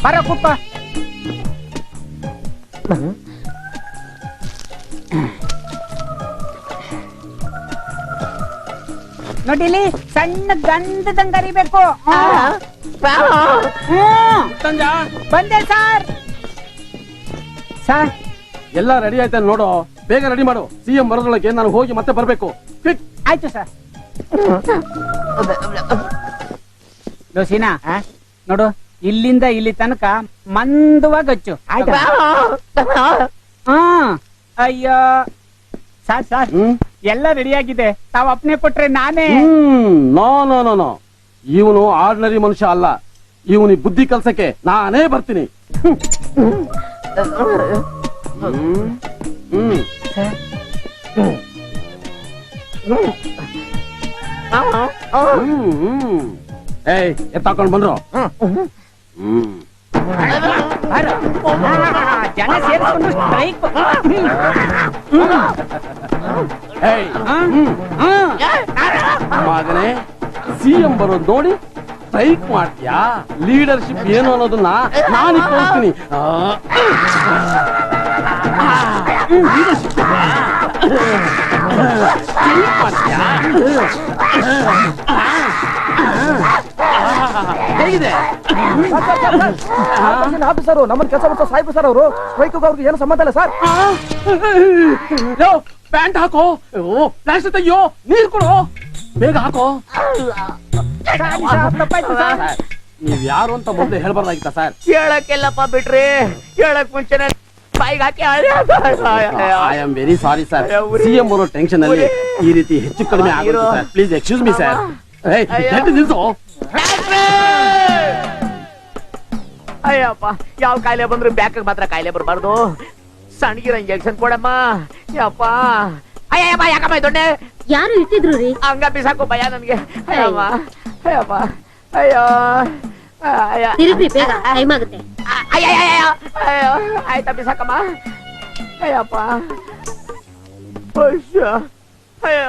ಬರ ಕೂತ ನೋಡಿಲಿ ಸಣ್ಣ ಗಂಧದಂಗ ಅರಿಬೇಕು. ಬಂದೆ ಸರ್. ಸರ್ ಎಲ್ಲ ರೆಡಿ ಆಯ್ತಾ ನೋಡು, ಬೇಗ ರೆಡಿ ಮಾಡು. ಸಿಎಂ ಬರೋದ್ರೊಳಗೆ ನಾನು ಹೋಗಿ ಮತ್ತೆ ಬರ್ಬೇಕು. ಕ್ವಿಕ್. ಆಯ್ತು ಸರ್. ದೋಸಿನಾ ನೋಡು, ಇಲ್ಲಿಂದ ಇಲ್ಲಿ ತನಕ ಮಂದವಾಗಿ ಹಚ್ಚು. ಅಯ್ಯೋ ಸಾರ್ ಸಾರ್, ಎಲ್ಲ ರೆಡಿ ಆಗಿದೆ. ತಾವ್ ಅಪ್ನೆ ಕೊಟ್ರೆ ನಾನೇ. ನೋ ನೋ ನೋ ನೋ, ಇವನು ಆರ್ಡಿನರಿ ಮನುಷ್ಯ ಅಲ್ಲ. ಇವನಿಗೆ ಬುದ್ಧಿ ಕಲ್ಸಕ್ಕೆ ನಾನೇ ಬರ್ತೀನಿ. ಏಯ್ ಎತ್ತಾಕೊಂಡ್ ಬಂದ್ರು. ಜನ ಸೇರಿಸ್ಕೊಂಡು ಸ್ಟ್ರೈಕ್. ಮಗನೇ, ಸಿಎಂ ಬರೋದು ನೋಡಿ ಸ್ಟ್ರೈಕ್ ಮಾಡ್ತೀಯಾ? ಲೀಡರ್ಶಿಪ್ ಏನು ಅನ್ನೋದನ್ನ ನಾನು ತೋರಿಸ್ತೀನಿ. ಹೇಗಿದೆ ಆಫೀಸರು ನಮ್ಮನ್ನ ಕೆಲಸ ಮಾಡ್ತಾ ಸಾಹೇಬ್ ಸರ್ ಅವರು ಸ್ಟ್ರೈಕ್ ಅವ್ರಿಗೆ ಏನು ಸಂಬಂಧ ಇಲ್ಲ ಸರ್. ಪ್ಯಾಂಟ್ ಹಾಕೋ, ಪ್ಲಾಸ್ಟಿಕ್ ತೆಗಿಯೋ, ನೀರ್ ಕೊಡು, ಬೇಗ ಹಾಕೋ. ನೀವ್ ಯಾರು ಅಂತ ಮೊದಲೇ ಹೇಳ್ಬಾರ್ದಾಗಿತ್ತ ಸರ್? ಹೇಳಕ್ಕೆಲ್ಲಪ್ಪ ಬಿಟ್ರಿ, ಹೇಳಕ್ ಮುಂಚೆನೆ ಬಾಯಿಗೆ ಹಾಕಿ. I am very sorry sir. CM ಬರೋ ಟೆನ್ಷನ್ ಅಲ್ಲಿ ಈ ರೀತಿ ಹೆಚ್ಚು ಕಡಿಮೆ ಆಗುತ್ತೆ sir. Please excuse me sir. ನಿಲ್ಸು. ಅಯ್ಯಪ್ಪ, ಯಾವ ಕಾಯಿಲೆ ಬಂದ್ರು ಬ್ಯಾಕ್ ಮಾತ್ರ ಕಾಯಿಲೆ ಬರಬಾರ್ದು. ಸಣ್ಣಗಿರ ಇಂಜೆಕ್ಷನ್ ಕೊಡಮ್ಮ. ಯಪ್ಪ ಅಯ್ಯಪ್ಪ, ಯಾಕಮ್ಮ ದೊಡ್ಡೆ ಯಾರು ಇಟ್ಟಿದ್ರು ರೀ? ಹಂಗ ಬಿಸಾಕು ಭಯ ನನ್ಗೆ. ಅಯ್ಯಮ್ಮ ಅಯ್ಯಪ್ಪ, ಅಯ್ಯೋ ತಿರುಗ್ರಿ, ಬೇಗ ಟೈಮ್ ಆಗುತ್ತೆ. ಅಯ್ಯೋ ಆಯ್ತಾ ಬಿಸಾಕಮ್ಮ. ಅಯ್ಯಪ್ಪ ಅಯ್ಯೋ,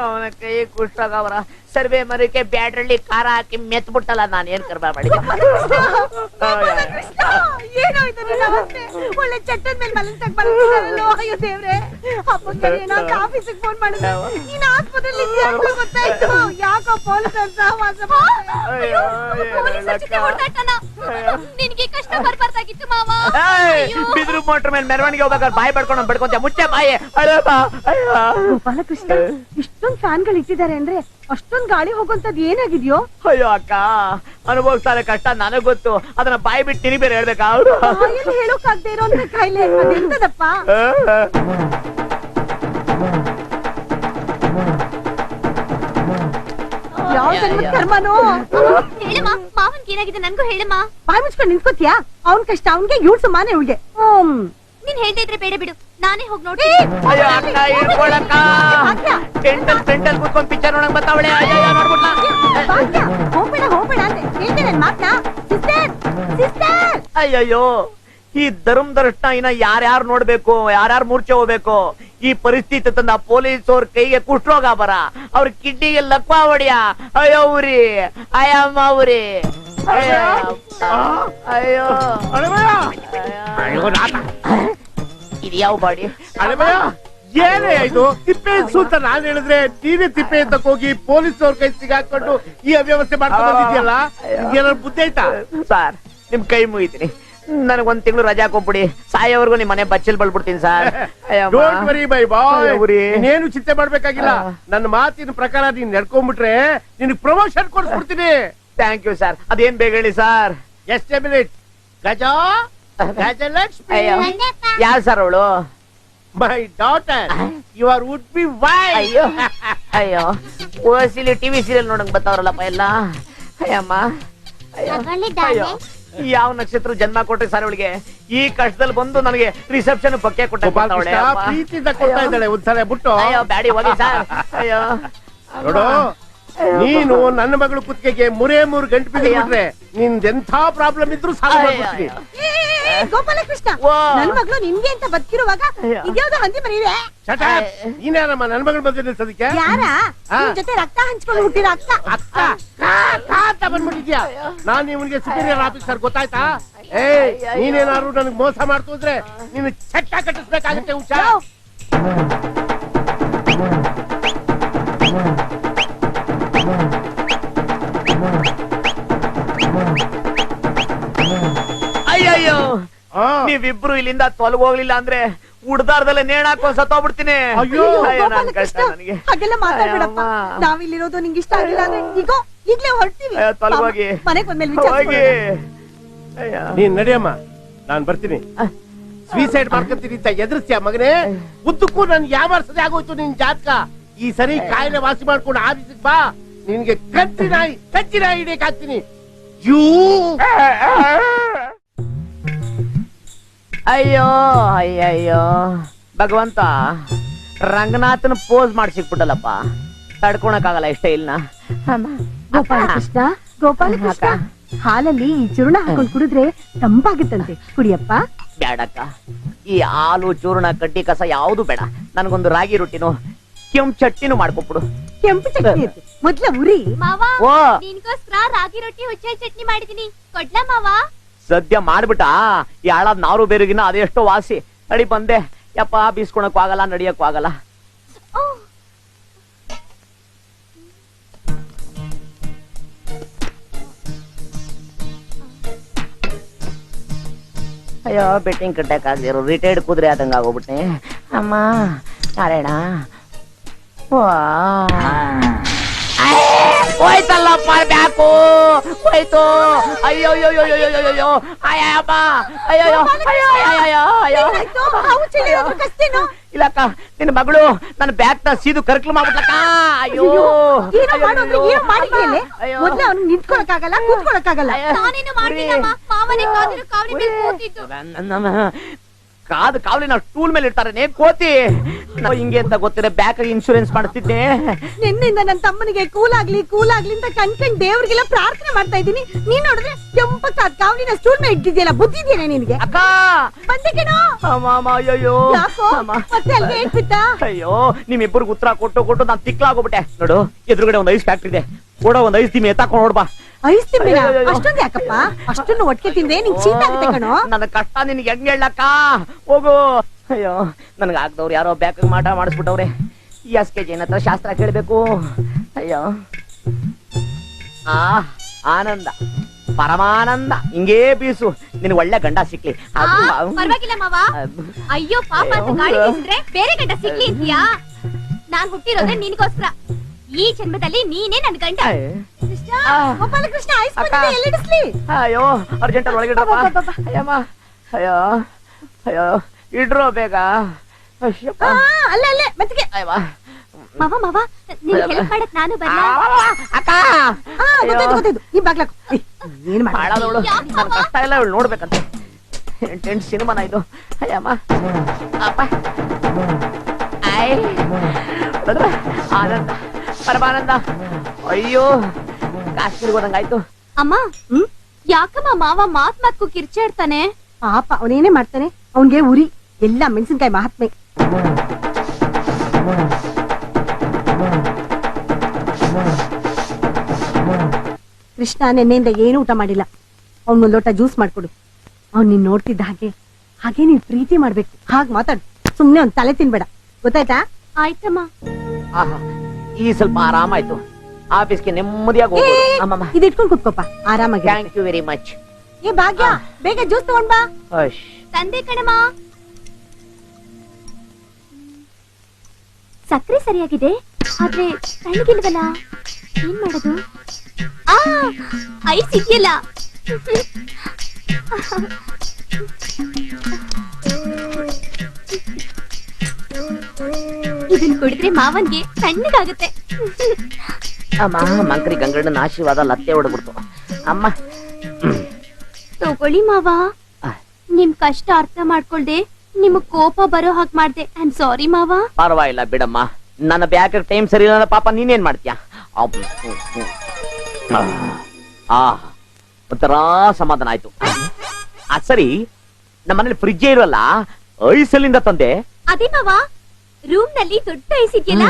ಅವನ ಕೈ ಕುಷ್ಟಾಗವರ ಸರ್ವೆ ಮರಕ್ಕೆ ಬ್ಯಾಟ್ರಲ್ಲಿ ಖಾರ ಹಾಕಿ ಮೆತ್ಬಿಟ್ಟಲ್ಲ. ನಾನು ಏನ್ ಕರ್ಬ ಮಾಡಿದ್ದೆ? ಒಳ್ಳೆ ಚಟ್ಟದ ಮೇಲೆ ಮಲಗ್ಸಕ್ ಬರ್ತಿದಾರಲ್ಲೋ. ಅಯ್ಯೋ ದೇವ್ರೆ, ಹಬ್ಬಕ್ಕೆ ಆಫೀಸಿಗೆ ಫೋನ್ ಮಾಡಿದ್ರೆ ನೀನ್ ಆಸ್ಪತ್ರೆಯಲ್ಲಿ ಗೊತ್ತಾಯ್ತು. ಯಾಕೋ ಪೊಲೀಸರು ಸಹವಾಸ. ನಿನ್ಗೆ ಕಷ್ಟ ಬರ್ಬಾರ್ದಾಗಿತ್ತು ಮಾವ. ಬಿದ್ರು ಮೋಟ್ರ್ ಮೇಲೆ ಮೆರವಣಿಗೆ ಹೋಗ್ಬೇಕಾದ್ರೆ ಬಾಯಿ ಪಡ್ಕೊಂಡು ಬಿಡ್ಕೊಂತ ಮುಚ್ಚೆ ಬಾಯಿ. ಗೋಪಾಲಕೃಷ್ಣ, ಇಷ್ಟೊಂದ್ ಫ್ಯಾನ್ಗಳು ಇಟ್ಟಿದ್ದಾರೆ ಅಂದ್ರೆ ಅಷ್ಟೊಂದ್ ಗಾಳಿ ಹೋಗುವಂತದ್ ಏನಾಗಿದ್ಯೋ? ಅಯ್ಯೋ ಅಕ್ಕ, ಅನುಭವಿಸ್ತಾರೆ ಕಷ್ಟ ನನಗ್ ಗೊತ್ತು. ಅದನ್ನ ಬಾಯಿ ಬಿಟ್ಟು ತಿನಿ ಬೇರೆ ಹೇಳ್ಬೇಕಾ? ಹೇಳೋಕಾಗ್ದೇ ಇರೋ ಕಾಯಿಲೆ ಅದೆಂತದಪ್ಪ? ಕರ್ಮನೋ. ಹೇಳಮ್ಮ, ಮಾವನ್ಗೆ ಏನಾಗಿದೆ ನನ್ಗೂ ಹೇಳಮ್ಮ. ಬಾಯಿ ಮುಚ್ಕೊಂಡು ನಿಂತ್ಕೋತಿಯಾ? ಅವ್ನ್ ಕಷ್ಟ ಅವ್ನ್ಗೆ, ಇವ್ಳ್ ಸುಮಾನೆ ಇವ್ಳಿಗೆ. ನೀನ್ ಹೇಳ್ತಾ ಇದ್ರೆ ಬೇಡ ಬಿಡು, ನಾನೇ ಹೋಗಿ ನೋಡಿ. ಅಯ್ಯೋ ಅಕ್ಕ, ಇಟ್ಕೊಳಕ್ಕ. ಪೆಂಟಲ್ ಕೂತ್ಕೊಂಡ್ ಪಿಕ್ಚರ್ ನೋಡಕ್ ಬರ್ತಾವಳೆ. ಅಯ್ಯೋ ನೋಡ್ಬಿಟ್ಲ. ಹೋಗ್ಬೇಡ ಹೋಗ್ಬೇಡ ಅಂತ ಹೇಳ್ತೇನೆ ನನ್ ಮಾತ್ನ. ಸಿಸ್ಟರ್ ಅಯ್ಯಯ್ಯೋ, ಈ ಧರ್ಮದರ್ಶನ ಇನ್ನ ಯಾರ್ಯಾರು ನೋಡ್ಬೇಕು, ಯಾರ್ಯಾರು ಮೂರ್ಛೆ ಹೋಗ್ಬೇಕು? ಈ ಪರಿಸ್ಥಿತಿ ತಂದ ಪೊಲೀಸವ್ರ ಕೈಗೆ ಕುಷ್ಠರೋಗ ಬರ, ಅವ್ರ ಕಿಡ್ನಿಗೆ ಲಕ್ವ ಹೊಡಿಯ. ಅಯ್ಯೋ ಉರಿ, ಅಯ್ಯಮ್ಮ ಉರಿ. ಅಯ್ಯೋ ಇದು ಯಾವ ಬಾಡಿ? ಏನೇ ಇದು ತಿಪ್ಪೆ ಸೂತ? ನಾನ್ ಹೇಳಿದ್ರೆ ನೀನೇ ತಿಪ್ಪೆ ಅಂತ ಹೋಗಿ ಪೊಲೀಸ್ ಅವ್ರ ಕೈ ಸಿಗಾಕೊಂಡು ಈ ಅವ್ಯವಸ್ಥೆ ಮಾಡ್ಕೊಂಡು ಬಂದಿದ್ಯಲ್ಲ. ಏನಾದ್ರು ಬುದ್ಧಿ ಆಯ್ತಾ? ಸರ್, ನಿಮ್ ಕೈ ಮುಗಿತೀನಿ. ನನಗೊಂದ್ ತಿಂಗಳು ರಜಾ ಕೊಟ್ಬಿಡಿ. ಸಾಯೋವರೆಗೂ ನಿಮ್ ಮನೆ ಬಚ್ಚಲ್ ಬಳ್ಬಿಡ್ತೀನಿ sir. Don't worry bye boy, ನೀನೇನು ಚಿಂತೆ ಮಾಡ್ಬೇಕಾಗಿಲ್ಲ. ನನ್ನ ಮಾತಿನ ಪ್ರಕಾರ ನೀನ್ ನಡ್ಕೊಂಡ್ಬಿಟ್ರೆ ನಿನ್ ಪ್ರಮೋಷನ್ ಕೊಡ್ಸ್ಬಿಡ್ತೀನಿ. Thank you sir. ಅದೇನ್ ಬೇಗ ಹೇಳಿ ಸರ್. ಎಷ್ಟೇ ಮಿನಿಟ್? ಗಜಲಕ್ಷ್ಮಿ. ಯಾರು ಸರ್ ಅವಳು? My daughter, your would be wife. ಅಯ್ಯೋ ಅಯ್ಯೋ, ಓಸಿಲಿ ಟಿವಿ ಸೀರಿಯಲ್ ನೋಡಂಗ್ ಬರ್ತಾವ್ರಲ್ಲಪ್ಪ ಎಲ್ಲ. ಅಯ್ಯಮ್ಮ ಅಯ್ಯೋ, ಯಾವ ನಕ್ಷತ್ರ ಜನ್ಮ ಕೊಟ್ರಿ ಸರ್ ಅವಳಿಗೆ? ಈ ಕಷ್ಟದಲ್ಲಿ ಬಂದು ನನಗೆ ರಿಸೆಪ್ಷನ್ ಬೊಕ್ಕೆ ಕೊಟ್ಟವಳೆ. ಪ್ರೀತಿಯಿಂದ ಕೊಡ್ತಾ ಇದ್ದಾಳೆ, ಒಂದ್ಸಲ ಬಿಟ್ಟು. ಅಯ್ಯೋ ಬ್ಯಾಡಿ ಹೋಗಿ ಸರ್. ಅಯ್ಯೋ ನೋಡು, ನೀನು ನನ್ನ ಮಗಳು ಕುತ್ತಿಗೆಗೆ 3 ಗಂಟೆ ಬಿದ್ದುಬಿಟ್ರೆ ನಿಂದೆಂಥ ಪ್ರಾಬ್ಲಮ್ ಇದ್ರು ಸಾಲ್ವ್ ಮಾಡ್ಬಿಡ್ತೀನಿ. ಗೋಪಾಲಕೃಷ್ಣ, ನನ್ ಮಗಳು ನಿನ್ಗೆ ಅಂತ ಬದುಕಿರುವಾಗ ಇದ್ಯಾವ್ದು ಹಂದಿ ಮರಿವೆ? ನೀನೇನಮ್ಮ ನನ್ನ ಮಗಳು ಬಂದು ನಿಲ್ಸೋದಕ್ಕೆ? ಯಾರ ನಿನ್ ಜೊತೆ ರಕ್ತ ಹಂಚ್ಕೊಂಡು ಹುಟ್ಟಿರೋ ಅಕ್ಕ ಬಂದ್ಬಿಟ್ಟಿದ್ಯಾ? ನಾನ್ ಇವನಿಗೆ ಸುಪೀರಿಯರ್ ಆಫೀಸರ್, ಗೊತ್ತಾಯ್ತಾ? ನೀನೇನಾದ್ರು ನನಗೆ ಮೋಸ ಮಾಡ್ತು ಅಂದ್ರೆ ನೀನು ಚಟ್ಟ ಕಟ್ಟಿಸ್ಬೇಕಾಗುತ್ತೆ. ಹುಷಾರ್. ಅಯ್ಯಯ್ಯೋ, ನೀವಿಬ್ರು ಇಲ್ಲಿಂದ ತೊಲಗೋಗ್ಲಿಲ್ಲ ಅಂದ್ರೆ ಉಡ್ದಾರ್ದಲ್ಲೇ ನೇಣ್ ಹಾಕೊಂಡ್ ಸತ್ತೋಗ್ಬಿಡ್ತೀನಿ. ಅಯ್ಯೋ ನಾನ್ ಕಷ್ಟ ನನಗೆ. ಹಾಗೆಲ್ಲ ಮಾತಾಡ್ಬೇಡಪ್ಪ. ನಾವಿಲ್ಲಿರೋದು ನಿಂಗೆ ಇಷ್ಟ ಆಗಿಲ್ಲ ಅಂದ್ರೆ ಈಗ ಈಗ್ಲೇ ಹೊರಡ್ತೀವಿ. ತೊಲಗೋಗಿ ಮನೆಗ್ ಬಂದ್ಮೇಲೆ ವಿಚಾರಿಸ್ಕೊಳ್ಳೋಣ. ನೀನ್ ನಡಿಯಮ್ಮ, ನಾನ್ ಬರ್ತೀನಿ. ಸ್ವೀಸೈಡ್ ಮಾಡ್ಕೊತೀನಿ ಅಂತ ಎದುರಿಸ್ತೀಯ ಮಗನೇ? ಉದ್ದಕ್ಕೂ ನನ್ ಯಾವಾರ್ಸದೆ ಆಗೋಯ್ತು ನಿನ್ ಜಾತಕ. ಈ ಸರಿ ಕಾಯಿಲೆ ವಾಸಿ ಮಾಡ್ಕೊಂಡು ಆಫೀಸಿಗೆ ಬಾ. ನಿನ್ಗೆ ಕಚ್ಚಿ ನಾಯಿ ಹಿಡಿಯಕಾಗ್ತೀನಿ. ಅಯ್ಯೋ ಅಯ್ಯಯ್ಯೋ ಭಗವಂತ, ರಂಗನಾಥನ ಪೋಸ್ ಮಾಡಿ ಸಿಕ್ಬಿಟ್ಟಲ್ಲಪ್ಪ. ತಡ್ಕೊಳಕ್ಕಾಗಲ್ಲ ಇಷ್ಟ ಇಲ್ಲ. ಗೋಪಾಲಕೃಷ್ಣ, ಹಾಲಲ್ಲಿ ಈ ಚೂರ್ಣ ಹಾಕೊಂಡ್ ಕುಡಿದ್ರೆ ತಂಪಾಗುತ್ತಂತೆ, ಕುಡಿಯಪ್ಪ. ಬೇಡಕ್ಕ, ಈ ಹಾಲು ಚೂರ್ಣ ಕಡ್ಡಿ ಕಸ ಯಾವ್ದು ಬೇಡ. ನನ್ಗೊಂದು ರಾಗಿ ರೊಟ್ಟಿನೂ ಕೆಂಪು ಚಟ್ನಿನೂ ಮಾಡ್ಕೊಬಿಡು. ಕೆಂಪು ಚಟ್ನಿ ಮೊದ್ಲ ಉರಿ. ಮಾವ, ಓ ನಿನ್ಗೋಸ್ಕರ ರಾಗಿ ರೊಟ್ಟಿ ಹುಚ್ಚೆ ಚಟ್ನಿ ಮಾಡಿದೀನಿ, ಕೊಡ್ಲಾ ಮಾವ? ಸದ್ಯ ಮಾಡ್ಬಿಟ್ಟ. ಈ ಹಾಳಾದ್ ನಾರು ಬೇರೆಗಿನ ಅದೆಷ್ಟೋ ವಾಸಿ. ನಡಿ ಬಂದೆ. ಯಪ್ಪ, ಬೀಸ್ಕೊಳಕ್ಕೂ ಆಗಲ್ಲ, ನಡಿಯಕ್ಕೂ ಆಗಲ್ಲ. ಅಯ್ಯೋ, ಬೆಟ್ಟಿಂಗ್ ಕಟ್ಟಕ್ ಆಗದಿರೋ ರಿಟೈರ್ಡ್ ಕುದುರೆ ಆದಂಗ ಆಗೋಗ್ಬಿಟ್ಟೆ. ಅಮ್ಮ ನಾರಾಯಣ, ಹೋಯ್ತಲ್ಲಪ್ಪ ಬ್ಯಾಕು, ಹೋಯ್ತು. ಅಯ್ಯೋ ಅಯ್ಯೋ ಅಯ್ಯಮ್ಮ, ಅಯ್ಯೋ ಅಯ್ಯೋ. ಇಲ್ಲಕ್ಕ, ನಿನ್ನ ಮಗಳು ನನ್ನ ಬ್ಯಾಗ್ ನ ಸೀದು ಕರ್ಕಲ್ ಮಾಡ್ಬಿಟ್ಲಕ್ಕ. ಅಯ್ಯೋ ಮೊದ್ಲು ಅವ್ನು ನಿಂತ್ಕೊಳಕ್ಕಾಗಲ್ಲ, ಕೂತ್ಕೊಳಕ್ಕಾಗಲ್ಲ. ನಾನೇನು ಮಾಡ್ಲಿಲ್ಲಮ್ಮ, ಮಾವನೇ ಕಾದಿರೋ ಕಾವಲಿ ಮೇಲೆ ಕೂತಿದ್ದು. ಕಾದು ಕಾವಲಿನ ಟೂಲ್ ಮೇಲೆ ಇರ್ತಾರೆ ಕೋತಿ. ಹಿಂಗೆ ಅಂತ ಗೊತ್ತಿರ ಬ್ಯಾಕ್ ಇನ್ಶೂರೆನ್ಸ್ ಮಾಡ್ತಿದ್ದೆ. ನಿನ್ನಿಂದ ನನ್ನ ತಮ್ಮನಿಗೆ ಕೂಲಾಗ್ಲಿ ಅಂತ ಕಣ್ಕಂಡ್ ದೇವ್ರಿಗೆಲ್ಲ ಪ್ರಾರ್ಥನೆ ಮಾಡ್ತಾ ಇದ್ದೀನಿ. ನೀನ್ ನೋಡಿದ್ರೆ ಕೆಂಪಕ್ಕಾದ ಕಾವಲಿನ ಸ್ಟೂಲ್ ಮೇಲೆ ಇಟ್ಟಿದ್ಯಲ್ಲ, ಬುದ್ಧಿ ಇದೆಯಾ ನಿನಗೆ? ಅಕ್ಕ ಬಂದಕೇನೋ ಅಯ್ಯೋ ಮತ್ತೆ ಅಲ್ಗೆ ಹೇಳ್ಬಿಟ್ಟ. ಅಯ್ಯೋ, ನಿಮ್ಮಿಬ್ಬರಿಗೆ ಉತ್ತರ ಕೊಟ್ಟು ನಾನು ತಿಕ್ಲಾಗೋಗ್ಬಿಟ್ಟೆ. ನೋಡು, ಎದುರುಗಡೆ ಒಂದ್ ಐಸ್ ಫ್ಯಾಕ್ಟ್ರಿ ಇದೆ, ಕೂಡ ಒಂದ್ ಐಸ್ ತಿಮ್ಮಿ ಎತ್ತಾಕೊಂಡು ನೋಡ್ಬಾ. ಐಸ್ ತಿಮ್ಮಿನ ಅಷ್ಟೊಂದು ಯಾಕಪ್ಪ? ಅಷ್ಟನ್ನು ಒಟ್ಟಿಗೆ ತಿಂದ್ರೆ ನಿಂಗೆ ಶೀತ ಆಗುತ್ತೆ ಕಣೋ. ನನ್ನ ಕಷ್ಟ ನಿನ್ಗೆ ಹೆಂಗ್ ಹೇಳಕ್ಕ? ಹೋಗು. ಅಯ್ಯೋ, ನನ್ಗ ಆಗ್ದವ್ರು ಯಾರೋ ಬ್ಯಾಕ್ ಮಾಟ ಮಾಡಿಸ್ಬಿಟ್ಟವ್ರೆ. SK ಜೈನ್ ಹತ್ರ ಶಾಸ್ತ್ರ ಕೇಳ್ಬೇಕು. ಅಯ್ಯೋ, ಆನಂದ ಪರಮಾನಂದ. ಹಿಂಗೇ ಬೀಸು, ನಿನ್ ಒಳ್ಳೆ ಗಂಡ ಸಿಕ್ಲಿ. ಪರವಾಗಿಲ್ಲ ಮಾವ. ಅಯ್ಯೋ ಪಾಪ ಅಂತ ಗಾಳಿ ಬೀಸಿದ್ರೆ ಬೇರೆ ಗಂಡ ಸಿಗ್ಲಿ ಅಂತೀಯಾ? ನಾನ್ ಹುಟ್ಟಿರೋದೇ ನಿನ್ಗೋಸ್ಕರ. ಈ ಜನ್ಮದಲ್ಲಿ ನೀನೇ ನನ್ ಗಂಡ. ಗೋಪಾಲಕೃಷ್ಣ, ಐಸ್ ಬಂದಿದೆ, ಎಲ್ಲಿಡಿಸ್ಲಿ? ಅಯ್ಯೋ, ಅರ್ಜೆಂಟ್ ಅಲ್ಲಿ ಒಳಗಿಡ್ರಪ್ಪ. ಅಯ್ಯಮ್ಮ, ಅಯ್ಯೋ ಅಯ್ಯೋ, ಇಡ್ರೋ ಬೇಗ. ಅಲ್ಲೇ ಮೆತ್ತಿಗೆ. ಮಾವ ಮಾವ, ನೀನ್ ಹೆಲ್ಪ್ ಮಾಡಕ್ ನಾನು ಬರ್ಲಾ? ಅಕ್ಕ, ಗೊತ್ತಾಯ್ತು. ಈ ಬಾಗ್ಲಾಕು ಏನ್ ಮಾಡಾದವಳು. ನನ್ ಕಷ್ಟ ಎಲ್ಲ ಇವಳು ನೋಡ್ಬೇಕಂತ. ಎಂಟೆಂಟು ಸಿನಿಮಾನ ಇದು. ಅಯ್ಯಮ್ಮ, ಅಪ್ಪ, ಆನಂದ ಪರಮಾನಂದ. ಅಯ್ಯೋ, ಕಾಶ್ಮೀರ್ಗೆ ಹೋದಂಗಾಯ್ತು. ಅಮ್ಮ, ಯಾಕಮ್ಮ ಮಾವ ಮಾತ್ಕು ಕಿರ್ಚಾಡ್ತಾನೆ? ಪಾಪ, ಅವನೇನೇ ಮಾಡ್ತಾನೆ. ಅವನ್ಗೆ ಉರಿ ಎಲ್ಲ ಮೆಣಸಿನ್ಕಾಯಿ ಮಹಾತ್ಮೆ. ಕೃಷ್ಣ ನೆನ್ನೆಯಿಂದ ಏನು ಊಟ ಮಾಡಿಲ್ಲ. ಅವ್ನ್ ಒಂದ್ ಲೋಟ ಜ್ಯೂಸ್ ಮಾಡ್ಕೊಡು. ಅವ್ನ್ ನೀನ್ ನೋಡ್ತಿದ್ದ ಹಾಗೆ ನೀನ್ ಪ್ರೀತಿ ಮಾಡ್ಬೇಕು. ಹಾಗ್ ಮಾತಾಡು, ಸುಮ್ನೆ ಒಂದ್ ತಲೆ ತಿನ್ಬೇಡ, ಗೊತ್ತಾಯ್ತಾ? ಆಯ್ತಮ್ಮ. ಈ ಸ್ವಲ್ಪ ಆರಾಮಾಯ್ತು. ಆಫೀಸ್ಗೆ ನೆಮ್ಮದಿಯಾಗಿ ಹೋಗ್ಬೋದು. ಇದು ಇಟ್ಕೊಂಡ್ ಕುತ್ಕೋಪ, ಆರಾಮಾಗಿ. Thank you very much. ಏ ಭಾಗ್ಯ, ಬೇಗ ಜ್ಯೂಸ್ ತಗೊಂಡ್ ಬಾ. ತಂದೆ ಕಣಮ್ಮ. ಸಕ್ಕರೆ ಸರಿಯಾಗಿದೆ, ಆದ್ರೆ ತಣ್ಣಗಿಲ್ವಲ್ಲ, ಏನ್ ಮಾಡೋದು? ಐಸ್ ಇದೆಯಲ್ಲ. ಇದನ್ ಕುಡಿದ್ರೆ ಮಾವನ್ಗೆ ತಣ್ಣಗಾಗುತ್ತೆ. ಅಮ್ಮ, ಮಂಕ್ರಿ ಗಂಗಣ್ಣನ ಆಶೀರ್ವಾದ ಲತ್ತೆ ಹೊಡೆದ್ಬಿಡ್ತು. ಅಮ್ಮ, ತಗೊಳ್ಳಿ ಮಾವ. ನಿಮ್ ಕಷ್ಟ ಅರ್ಥ ಮಾಡ್ಕೊಳ್ದೆ ನಿಮಗ್ ಕೋಪ ಬರೋ ಹಾಗೆ ಮಾಡ್ದೆ. ಐ ಆಮ್ ಸಾರಿ ಮಾವ. ಪರವಾಗಿಲ್ಲ ಬಿಡಮ್ಮ, ನನ್ನ ಬ್ಯಾಕ್ ಟೈಮ್ ಸರಿ ಇಲ್ಲ ಪಾಪ, ನೀನೇನ್ ಮಾಡ್ತೀಯ? ಒಂಥರ ಸಮಾಧಾನ ಆಯ್ತು. ಅದ್ ಸರಿ, ನಮ್ಮ ಮನೇಲಿ ಫ್ರಿಡ್ಜ್ ಇರಲ್ಲ, ಐಸಲ್ಲಿಂದ ತಂದೆ. ಅದೇ ಮಾವ, ರೂಮ್ ನಲ್ಲಿ ದೊಡ್ಡ ಐಸ್ ಇದೆಯಲ್ಲ,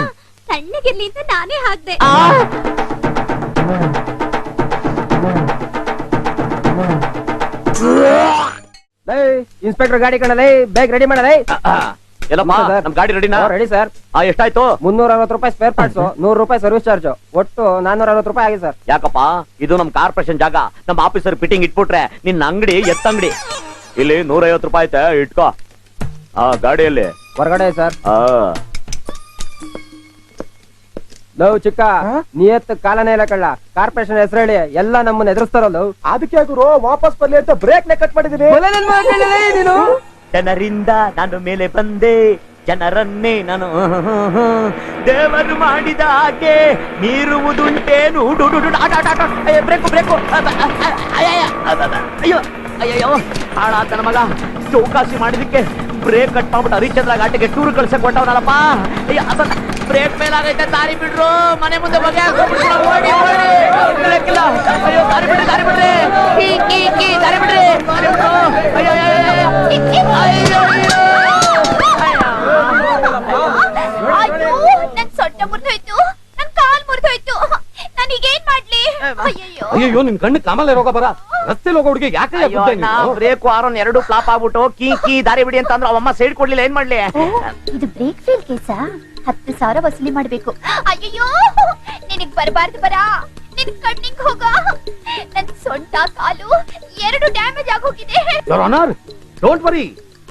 ತಣ್ಣಗಿರ್ಲಿ ಅಂತ ನಾನೇ ಹಾಕ್ದೆ. ಇನ್ಸ್ಪೆಕ್ಟರ್ ಗಾಡಿ ಕಣಲೇ, ಬೇಗ ರೆಡಿ ಮಾಡಲೇ. ಎಲ್ಲಮ್ಮ, ನಮ್ ಗಾಡಿ ರೆಡಿನಾ? Ready sir. ಎಷ್ಟಾಯ್ತು? 360 ರೂಪಾಯಿ ಸ್ಪೇರ್ ಪಾರ್ಟ್ಸ್, 100 ರೂಪಾಯಿ ಸರ್ವಿಸ್ ಚಾರ್ಜ್, ಒಟ್ಟು 460 ರೂಪಾಯಿ ಆಗಿದೆ ಸರ್. ಯಾಕಪ್ಪ, ಇದು ನಮ್ ಕಾರ್ಪೊರೇಷನ್ ಜಾಗ, ನಮ್ ಆಫೀಸರ್ ಫಿಟ್ಟಿಂಗ್ ಇಟ್ಬಿಟ್ರೆ ನಿನ್ನ ಅಂಗಡಿ ಎತ್ತಂಗಡಿ. ಇಲ್ಲಿ 150 ರೂಪಾಯಿ ಐತೆ, ಇಟ್ಕೋ. ಗಾಡಿಯಲ್ಲಿ ಹೊರಗಡೆ ಸರ್. ಲವ್ ಚಿಕ್ಕ, ನಿಯತ್ ಕಾಲನೇ ಇಲ್ಲ ಕಳ್ಳ. ಕಾರ್ಪೊರೇಷನ್ ಹೆಸರು ಹೇಳಿ ಎಲ್ಲ ನಮ್ಮನ್ನ ಎದುರಿಸ್ತಾರಲ್ಲ. ಅದಕ್ಕೆ ಗುರು ವಾಪಸ್ ಬರ್ಲಿ ಅಂತ ಬ್ರೇಕ್ ನ ಕಟ್ ಮಾಡಿದೀನಿ. ನೀನು ಜನರಿಂದ ನಾನು ಮೇಲೆ ಬಂದೆ, ಜನರನ್ನೇ ನಾನು ದೇವರು ಮಾಡಿದ ಹಾಗೆ ಮೀರುವುದುಂಟೇನು. ಬ್ರೇಕು ಬ್ರೇಕು, ಅಯ್ಯೋ ಅಯ್ಯಯ್ಯೋ, ಹಾಳಾತ ನನ್ನ ಮಗ. ಚೌಕಾಸಿ ಮಾಡಿದಕ್ಕೆ ಬ್ರೇಕ್ ಕಟ್ ಮಾಡ್ಬಿಟ್ಟು ಹರಿಚಂದ್ರ ಘಾಟಿಗೆ ಟೂರ್ ಕಳ್ಸಕ್ ಕೊಟ್ಟವನಲ್ಲಪ್ಪ. ಅಯ್ಯ, ಬ್ರೇಕ್ ಮೇಲಾಗೈತೆ, ದಾರಿ ಬಿಡ್ರು, ಮನೆ ಮುಂದೆ ಬಗೆ ಓಡಿ ಓಡಿ. ಬ್ರೇಕ್ ಇಲ್ಲ, ಅಯ್ಯೋ ದಾರಿ ಬಿಡ್ರಿ, ದಾರಿ ಬಿಡ್ರಿ, ಕೀ ಕೀ ಕೀ ದಾರಿ ಬಿಡ್ರಿ, ದಾರಿ ಬಿಡ್ರು. ಅಯ್ಯೋ ಅಯ್ಯೋ ಅಯ್ಯೋ, ನನ್ ಸೊಂಟ ಮುರಿದೋಯ್ತು, ನನ್ ಕಾಲ್ ಮುರಿದೋಯ್ತು, ನಾನೀಗೇನ್ ಮಾಡ್ಲಿ? ಅಯ್ಯಯ್ಯೋ, ಅಯ್ಯೋ, ನಿನ್ ಕಣ್ಣು ಕಾಮಲೆ ರೋಗ ಬರ. ರಸ್ತೆ ಹೋಗೋ ಹುಡುಗಿ ಯಾಕೆ ಬ್ರೇಕ್ ಆರೋನ್ 2 ಫ್ಲಾಪ್ ಆಗ್ಬಿಟ್ಟು ಕೀ ಕೀ ದಾರಿ ಬಿಡಿ ಅಂತ ಅಂದ್ರೆ ಅವಮ್ಮ ಸೈಡ್ ಕೊಡ್ಲಿಲ್ಲ, ಏನ್ ಮಾಡ್ಲಿ? ಇದು ಬ್ರೇಕ್ ಫೇಲ್ ಕೇಸಾ? 10,000 ವಸೂಲಿ ಮಾಡ್ಬೇಕು. ಅಯ್ಯಯ್ಯೋ, ನಿನಗ್ ಬರಬಾರ್ದು ಬರ, ನಿನ್ ಕಣ್ಣಿಂಗ್ ಹೋಗ. ನನ್ ಸೊಂಟ ಕಾಲು 2 ಡ್ಯಾಮೇಜ್ ಆಗೋಗಿದೆ. ಡೋಂಟ್ ವರಿ,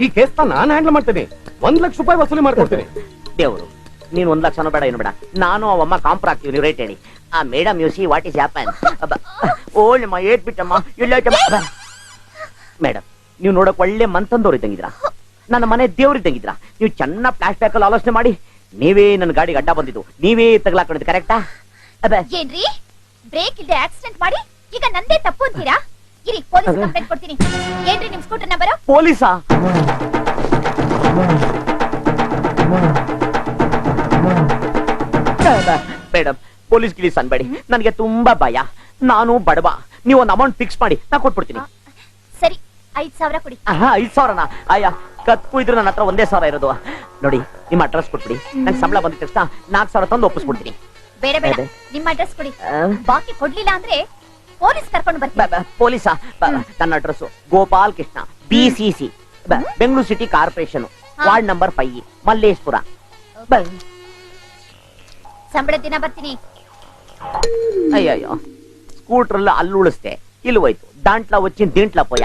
ಈ ಕೇಸ್ ನಾನು ಹ್ಯಾಂಡಲ್ ಮಾಡ್ತೇನೆ. 1 ಲಕ್ಷ ರೂಪಾಯಿ ವಸೂಲಿ ಮಾಡ್ಕೊಡ್ತೇನೆ. ದೇವ್ರು, ನೀನ್ 1 ಲಕ್ಷನೂ ಬೇಡ, ಏನು ಬೇಡ, ನಾನು ಅವಮ್ಮ ಕಾಂಪ್ರ ಆಗ್ತೀವಿ. ನೀವು ರೇಟ್ ಹೇಳಿ. Madam, you see what is happen. ಓಲ್ಡಮ್ಮ, ಏಟ್ ಬಿಟ್ಟಮ್ಮ, ಇಲ್ಲ ಮೇಡಮ್, ನೀವು ನೋಡಕ್ ಒಳ್ಳೆ ಮನ್ತಂದವ್ರು ಇದ್ದಂಗಿದ್ರಾ, ನನ್ನ ಮನೆ ದೇವ್ರು ಇದ್ದಂಗಿದ್ರಾ. ನೀವು ಚೆನ್ನಾಗಿ ಫ್ಲಾಶ್ ಬ್ಯಾಕ್ ಅಲ್ಲಿ ಆಲೋಚನೆ ಮಾಡಿ, ನೀವೇ ನನ್ನ ಗಾಡಿಗೆ ಅಡ್ಡ ಬಂದಿದ್ದು, ನೀವೇ ತಗಲಾಕೊಂಡಿದ್ದು, ಕರೆಕ್ಟಾ? ಏನ್ರಿ, ಬ್ರೇಕ್ ಇಲ್ಲದೆ ಆಕ್ಸಿಡೆಂಟ್ ಮಾಡಿ ಈಗ ನಂದೇ ತಪ್ಪು ಅಂತೀರಾ? ಇರಿ, ಪೊಲೀಸ್ ಕಂಪ್ಲೇಂಟ್ ಕೊಡ್ತೀನಿ. ಏನ್ರಿ ನಿಮ್ ಸ್ಕೂಟರ್ ನಂಬರ್? ಪೊಲೀಸಾ? ಮೇಡಮ್, ಪೊಲೀಸ್ ಗಿಲೀಸ್ ಅನ್ಬೇಡಿ, ನನಗೆ ತುಂಬಾ ಭಯ. ನಾನು ಬಡವ, ನೀವು ಒಂದು ಅಮೌಂಟ್ ಫಿಕ್ಸ್ ಮಾಡಿ ನಾ ಕೊಟ್ಬಿಡ್ತೀನಿ. ಸರಿ, 5,000 ಕೊಡಿ. 5,000ನಾ? ಅಯ್ಯ, ಕತ್ಕು ಇದ್ರೆ ನನ್ನ ಹತ್ರ 1,000 ಇರೋದು. ನೋಡಿ, ನಿಮ್ಮ ಅಡ್ರೆಸ್ ಕೊಟ್ಬಿಡಿ, ನಂಗೆ ಸಂಬಳ ಬಂದ ತಕ್ಷಣ 4,000 ತಂದು ಒಪ್ಪಿಸ್ಬಿಡ್ತೀನಿ. ಬೇಡ ಬೇಡ, ನಿಮ್ಮ ಅಡ್ರೆಸ್ ಕೊಡಿ. ಬಾಕಿ ಕೊಡ್ಲಿಲ್ಲ ಅಂದ್ರೆ ಪೊಲೀಸ್ ಕರ್ಕೊಂಡು ಬರ್ತೀನಿ. ಪೊಲೀಸಾ? ನನ್ನ address Gopal Krishna, BCC, Bengaluru city corporation, ward number 5, ಮಲ್ಲೇಶ್ಪುರ. ಸಂಬಳ ದಿನ ಬರ್ತೀನಿ. ಅಯ್ಯಯ್ಯೋ, ಸ್ಕೂಟ್ರಲ್ಲ ಅಲ್ಲಿ ಉಳಿಸ್ತೆ, ಇಲ್ಲಿ ಹೋಯ್ತು. ದಾಂಟ್ಲ వచ్చిನ ದಿಂಟ್ಲ ಪೋಯ.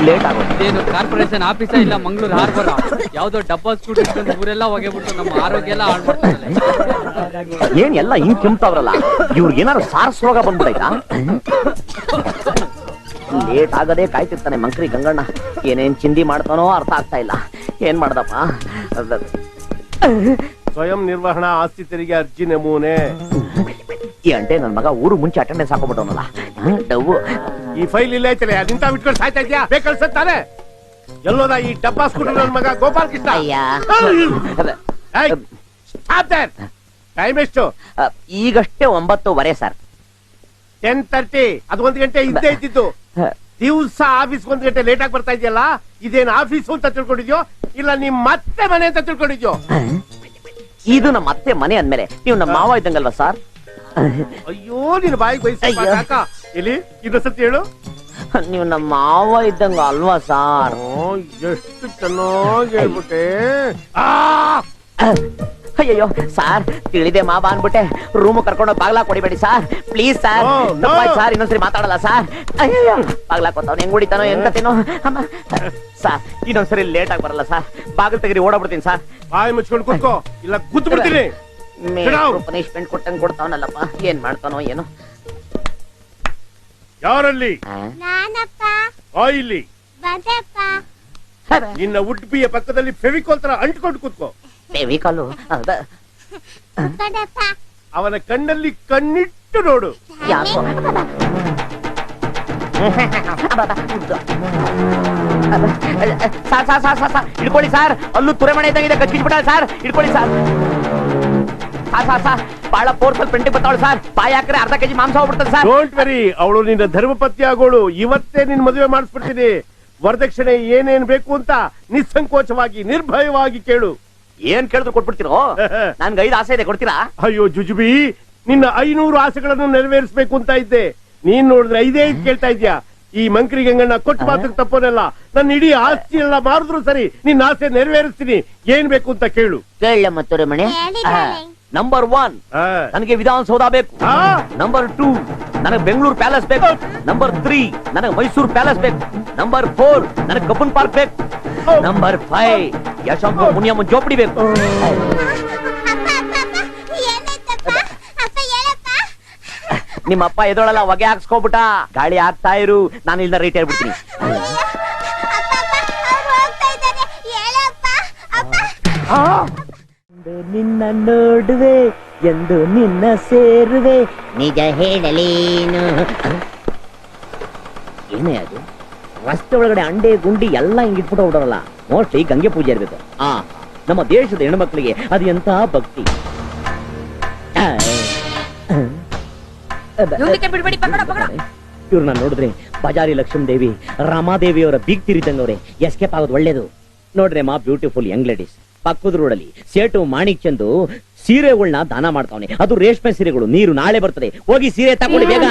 ಲೇಟ್ ಆಗೋದು. ಏನು ಕಾರ್ಪೊರೇಷನ್ ಆಫೀಸ ಇಲ್ಲ ಮಂಗಳೂರು ಹಾರ್ಬರ್? ಯಾವ್ದೋ ಡಬ್ಬಾ ಸ್ಕೂಟರ್ ಇಟ್ಕೊಂಡು ಊರೆಲ್ಲ ಹೋಗಿಬಿಟ್ಟು ನಮ್ಮ ಆರೋಗ್ಯ ಎಲ್ಲ ಹಾಳು ಮಾಡ್ತಾರೆ. ಏನ್ ಎಲ್ಲ ಹಿಂಗ್ ಕೆಮ್ತಾವ್ರಲ್ಲ, ಇವ್ರಿಗೆ ಏನಾದ್ರು ಸಾರ್ಸ್ ರೋಗ ಬಂದ್ಬಿಡೈತಾ? ಲೇಟ್ ಆಗದೆ ಕಾಯ್ತಿರ್ತಾನೆ ಮಂಕ್ರಿ ಗಂಗಣ್ಣ. ಏನೇನ್ ಚಿಂದಿ ಮಾಡ್ತಾನೋ ಅರ್ಥ ಆಗ್ತಾ ಇಲ್ಲ. ಏನ್ ಮಾಡ್ದಪ್ಪ? ಸ್ವಯಂ ನಿರ್ವಹಣಾ ಆಸ್ತಿ ತೆರಿಗೆ ಅರ್ಜಿ ನಮೂನೆ. ಈ ಅಂಟೆ ನನ್ ಮಗ ಊರು ಮುಂಚೆ ಅಟೆಂಡೆನ್ಸ್ ಹಾಕೋಬಿಟ್ಟವನಲ್ಲ. ಡವ್ವು ಈ ಫೈಲ್ ಇಲ್ಲ ಐತಲೆ, ನಿಂತ ಬಿಟ್ಕೊಂಡು ಸಾಯ್ತಾ ಇದ್ಯಾ? ಬೇಕಲ್ಸತ್ತಾನೆ. ಎಲ್ಲೋದ ಈ ಡಬ್ಬಾ ಸ್ಕೂಟರ್ ನನ್ ಮಗ ಗೋಪಾಲ್ ಕೃಷ್ಣ? ಟೈಮ್ ಎಷ್ಟು? ಈಗಷ್ಟೇ 9:15 ಸರ್. 10:30. ಅದು 1 ಗಂಟೆ ಹಿಂದೆ ಇದ್ದಿದ್ದು. ದಿವ್ಸ ಆಫೀಸ್ 1 ಗಂಟೆ ಲೇಟ್ ಆಗಿ ಬರ್ತಾ ಇದೆಯಲ್ಲ, ಇದೇನ್ ಆಫೀಸ್ ಅಂತ ತಿಳ್ಕೊಂಡಿದ್ಯೋ ಇಲ್ಲ ನಿಮ್ ಮತ್ತೆ ಮನೆ ಅಂತ ತಿಳ್ಕೊಂಡಿದ್ಯೋ? ಇದು ನಮ್ಮ ಅತ್ತೆ ಮನೆ ಅಂದ್ಮೇಲೆ ನೀವು ನಮ್ಮ ಮಾವ ಇದ್ದಂಗಲ್ವಾ ಸರ್? ಅಯ್ಯೋ, ನಿನ್ ಬಾಯಿಗೆ ಬಯಸ. ಇಲ್ಲಿ ಇನ್ನೊಂದ್ಸತಿ ಹೇಳು. ನೀವು ನಮ್ಮ ಮಾವ ಇದ್ದಂಗ ಅಲ್ವಾ ಸಾರ್? ಎಷ್ಟು ಚೆನ್ನಾಗಿ ಹೇಳ್ಬಿಟ್ಟೆ. ಅಯ್ಯಯ್ಯೋ ಸಾರ್, ತಿಳಿದೆ ಮಾವ ಅನ್ಬಿಟ್ಟೆ. ರೂಮ್ ಕರ್ಕೊಂಡು ಬಾಗ್ಲಾ ಕೊಡಿಬೇಡಿ ಸಾರ್, ಪ್ಲೀಸ್ ಸಾರ್. ಸಾರ್, ಇನ್ನೊಂದ್ಸರಿ ಮಾತಾಡಲ್ಲ ಸಾರ್. ಅಯ್ಯಯ್ಯೋ, ಬಾಗ್ಲಾ ಕೊತ್ತವನು ಹೆಂಗ್ ಹೊಡಿತಾನೋ ಎಂತೇನೋ. ಸಾರ್, ಇನ್ನೊಂದ್ಸರಿ ಲೇಟ್ ಆಗಿ ಬರಲ್ಲ ಸಾರ್. ಬಾಗಿಲು ತೆಗರಿ ಓಡಾಡ್ಬಿಡ್ತೀನಿ ಸಾರ್. ಬಾಯಿ ಮುಚ್ಕೊಂಡು ಕೂತ್ಕೋ, ಇಲ್ಲ ಗುದ್ದು ಬಿಡ್ತೀನಿ. ಪನಿಷ್ಮೆಂಟ್ ಕೊಟ್ಟಂಗ್ ಕೊಡ್ತಾವನಲ್ಲಪ್ಪ, ಏನ್ ಮಾಡ್ತಾನೋ ಏನೋ. ಯಾರಲ್ಲಿ? ನಾನಪ್ಪ. ಇಲ್ಲಿ ಬಂದಪ್ಪ. ನಿನ್ನ ಉಡ್ಪಿಯ ಪಕ್ಕದಲ್ಲಿ ಫೆವಿಕೋಲ್ ತರ ಅಂಟ್ಕೊಂಡು ಕೂತ್ಕೋ. ಫೆವಿಕಾಲು? ಅವನ ಕಣ್ಣಲ್ಲಿ ಕಣ್ಣಿಟ್ಟು ನೋಡು. ಯಾಕೋ ಸಾರ್ ಹಿಡ್ಕೊಳ್ಳಿ ಸರ್, ಅಲ್ಲೂ ತುರೆಮಣೆ ಇದ್ದಂಗಿದೆ, ಕಚ್ಚಿಟ್ಬಿಟ್ಟ ಸರ್, ಹಿಡ್ಕೊಳ್ಳಿ ಸರ್. ಬಹಳ ಫೋರ್ಸಲ್ ಪ್ರಿಂಟಿಂಗ್ ಬರ್ತಾವಳು ಸರ್, ಬಾಯಿ ಹಾಕ್ರೆ ಅರ್ಧ ಕೆಜಿ ಮಾಂಸ ಹೋಗ್ಬಿಡ್ತದೆ ಸರ್. ಡೋಂಟ್ ವೆರಿ, ಅವಳು ನಿನ್ನ ಧರ್ಮಪತ್ನಿ ಆಗೋಳು. ಇವತ್ತೇ ನಿನ್ ಮದುವೆ ಮಾಡಿಸ್ಬಿಡ್ತೀನಿ. ವರದಕ್ಷಿಣೆ ಏನೇನ್ ಬೇಕು ಅಂತ ನಿಸ್ಸಂಕೋಚವಾಗಿ ನಿರ್ಭಯವಾಗಿ ಕೇಳು. ಏನ್ ಕೇಳಿದ್ರು ಕೊಟ್ಬಿಡ್ತೀರೋ? ನನ್ಗೆ 5 ಆಸೆ ಇದೆ, ಕೊಡ್ತೀರಾ? ಅಯ್ಯೋ ಜುಜುಬಿ, ನಿನ್ನ 500 ಆಸೆಗಳನ್ನು ನೆರವೇರಿಸಬೇಕು ಅಂತ ಇದ್ದೆ. ನೀನ್ ನೋಡಿದ್ರೆ 5 ಕೇಳ್ತಾ ಇದ್ಯಾ? ಈ ಮಂಕ್ರಿ ಗಂಗಣ್ಣ ಕೊಟ್ಟು ಮಾತಕ್ಕೆ ತಪ್ಪೋನಲ್ಲ. ನನ್ನ ಇಡೀ ಆಸ್ತಿ ಎಲ್ಲ ಮಾರಿದ್ರು ಸರಿ, ನಿನ್ನ ಆಸೆ ನೆರವೇರಿಸ್ತೀನಿ. ಏನ್ ಬೇಕು ಅಂತ ಕೇಳು. ಕೇಳಮ್ಮ ತುರೆಮಣೆ. ನಂಬರ್ 1 ನನಗೆ ವಿಧಾನಸೌಧ ಬೇಕು. ನಂಬರ್ 2 ನನಗೆ ಬೆಂಗಳೂರು ಪ್ಯಾಲೇಸ್ ಬೇಕು. ನಂಬರ್ 3 ನನಗೆ ಮೈಸೂರು ಪ್ಯಾಲೇಸ್ ಬೇಕು. ನಂಬರ್ 4 ನನಗೆ ಕಬ್ಬನ್ ಪಾರ್ಕ್ ಬೇಕು. ನಂಬರ್ 5 ಯಶವಂತ ಮುನಿಯಮ್ಮ ಜೋಪಡಿ ಬೇಕು. ನಿಮ್ಮಪ್ಪ ಎದೊಳಲ್ಲ ಹೊಗೆ ಹಾಕ್ಸ್ಕೊಬಿಟ್ಟ. ಗಾಳಿ ಹಾಕ್ತಾ ಇರು, ನಾನು ಇಲ್ಲಿಂದ ರೇಟ್ ಹೇಳ್ಬಿಡ್ತೀನಿ. ನಿನ್ನ ನೋಡುವೆ ಎಂದು ನಿನ್ನ ಸೇರುವೆ, ನಿಜ ಹೇಳಲೇನು. ಏನೇ ಅದು? ರಸ್ತೆ ಒಳಗಡೆ ಅಂಡೆ ಗುಂಡಿ ಎಲ್ಲ ಹಿಂಗಿಟ್ಬಿಟ್ಟು ಹೊಡೋರಲ್ಲ. ಮೋಸ್ಟ್ಲಿ ಗಂಗೆ ಪೂಜೆ ಇರ್ಬೇಕು. ನಮ್ಮ ದೇಶದ ಹೆಣ್ಮಕ್ಳಿಗೆ ಅದು ಎಂತ ಭಕ್ತಿ. ಇವ್ರನ್ನ ನೋಡಿದ್ರೆ ಬಜಾರಿ ಲಕ್ಷ್ಮೀ ದೇವಿ, ರಮಾದೇವಿ ಅವರ ಬೀಗ್ ತಿರಿದಂಗವ್ರೆ. ಎಸ್ಕೇಪ್ ಆಗೋದು ಒಳ್ಳೇದು. ನೋಡ್ರೆ ಮಾ ಬ್ಯೂಟಿಫುಲ್ ಯಂಗ್ ಲೇಡೀಸ್. ಪಕ್ಕದ ರೋಡಲ್ಲಿ ಸೇಟು ಮಾಣಿಕ್ ಚಂದು ಸೀರೆಗಳನ್ನ ದಾನ ಮಾಡ್ತಾವನೆ. ಅದು ರೇಷ್ಮೆ ಸೀರೆಗಳು. ನೀರು ನಾಳೆ ಬರ್ತದೆ, ಹೋಗಿ ಸೀರೆ ತಗೊಂಡು ಬೇಗ.